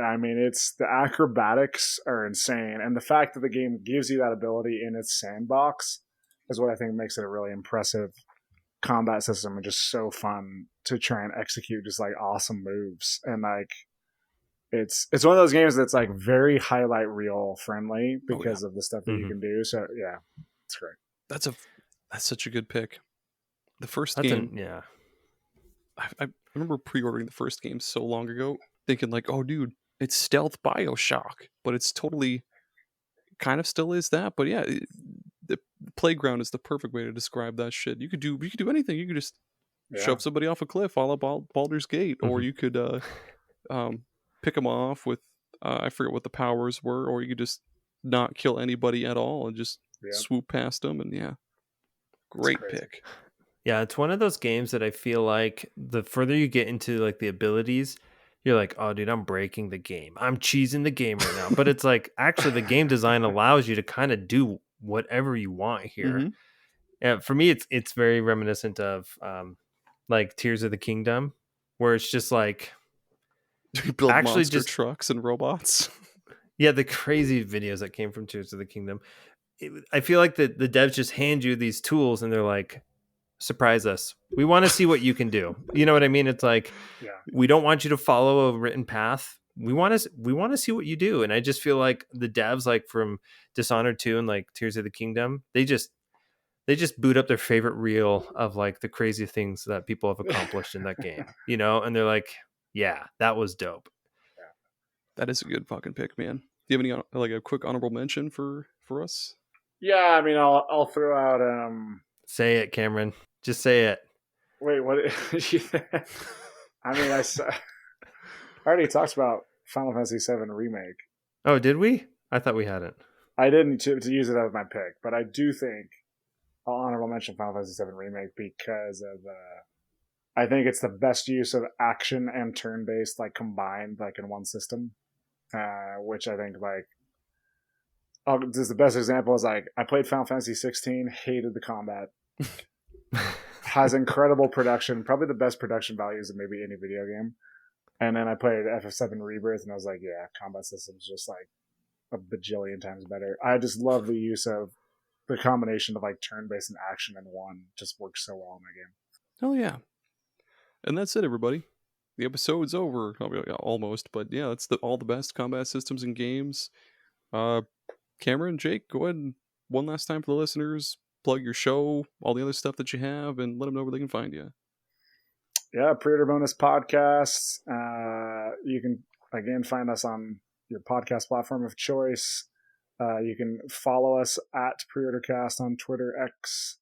I mean, it's the acrobatics are insane, and the fact that the game gives you that ability in its sandbox is what I think makes it a really impressive combat system, and just so fun to try and execute just like awesome moves. And like it's one of those games that's like very highlight reel friendly because of the stuff that you can do. So yeah, it's great. That's such a good pick. The first That's game, yeah. I remember pre-ordering the first game so long ago, thinking like, oh, dude, it's stealth Bioshock, but it's totally kind of still is that. But yeah, the playground is the perfect way to describe that shit. You could do anything. You could just shove somebody off a cliff, all up Baldur's Gate, or you could pick them off with I forget what the powers were, or you could just not kill anybody at all and just swoop past them. And yeah, great pick. Yeah, it's one of those games that I feel like the further you get into like the abilities, you're like, oh, dude, I'm breaking the game. I'm cheesing the game right now. But it's like, actually, the game design allows you to kind of do whatever you want here. And for me, it's very reminiscent of like Tears of the Kingdom, where it's just like you build monster trucks and robots. Yeah, the crazy videos that came from Tears of the Kingdom. I feel like the devs just hand you these tools and they're like, surprise us. We want to see what you can do. You know what I mean? It's like, we don't want you to follow a written path. We want to see what you do. And I just feel like the devs, like from Dishonored 2 and like Tears of the Kingdom, they just boot up their favorite reel of like the crazy things that people have accomplished in that game, you know? And they're like, yeah, that was dope. That is a good fucking pick, man. Do you have any like a quick honorable mention for us? Yeah, I mean, I'll throw out. Say it, Cameron. Just say it. Wait, what? I mean, I already talked about Final Fantasy VII Remake. Oh, did we? I thought we hadn't. I didn't to use it as my pick, but I do think I'll honorable mention Final Fantasy VII Remake because of I think it's the best use of action and turn-based like combined like in one system, which I think like just the best example is like I played Final Fantasy 16, hated the combat. Has incredible production, probably the best production values of maybe any video game. And then I played FF7 Rebirth, and I was like, yeah, combat system's just like a bajillion times better. I just love the use of the combination of like turn-based and action in one. Just works so well in that game. Hell yeah. And that's it, everybody. The episode's over. Almost, but yeah, that's all the best combat systems in games. Cameron, Jake, go ahead and one last time for the listeners, plug your show, all the other stuff that you have, and let them know where they can find you. Yeah, Pre-Order Bonus Podcasts. You can, again, find us on your podcast platform of choice. You can follow us at PreorderCast on Twitter, X.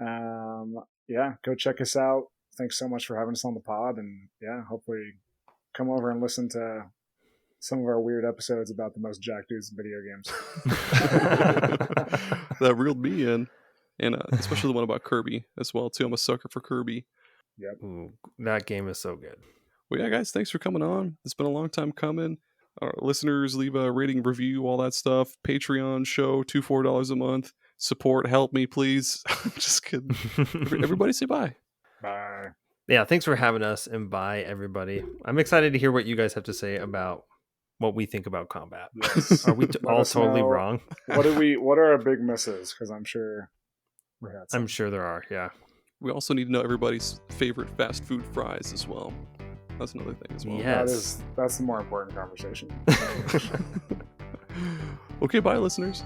Yeah, go check us out. Thanks so much for having us on the pod. And yeah, hopefully come over and listen to some of our weird episodes about the most jack dudes in video games. That reeled me in. And especially the one about Kirby as well, too. I'm a sucker for Kirby. Yep. Ooh, that game is so good. Well, yeah, guys, thanks for coming on. It's been a long time coming. Our listeners, leave a rating, review, all that stuff. Patreon show, $4 a month. Support, help me, please. Just kidding. Everybody say bye. Bye. Yeah, thanks for having us, and bye, everybody. I'm excited to hear what you guys have to say about what we think about combat. Yes. Are we all totally wrong? What are our big misses? Because I'm sure there are, yeah. We also need to know everybody's favorite fast food fries as well. That's another thing as well. Yes. That's the more important conversation. Okay, bye, listeners.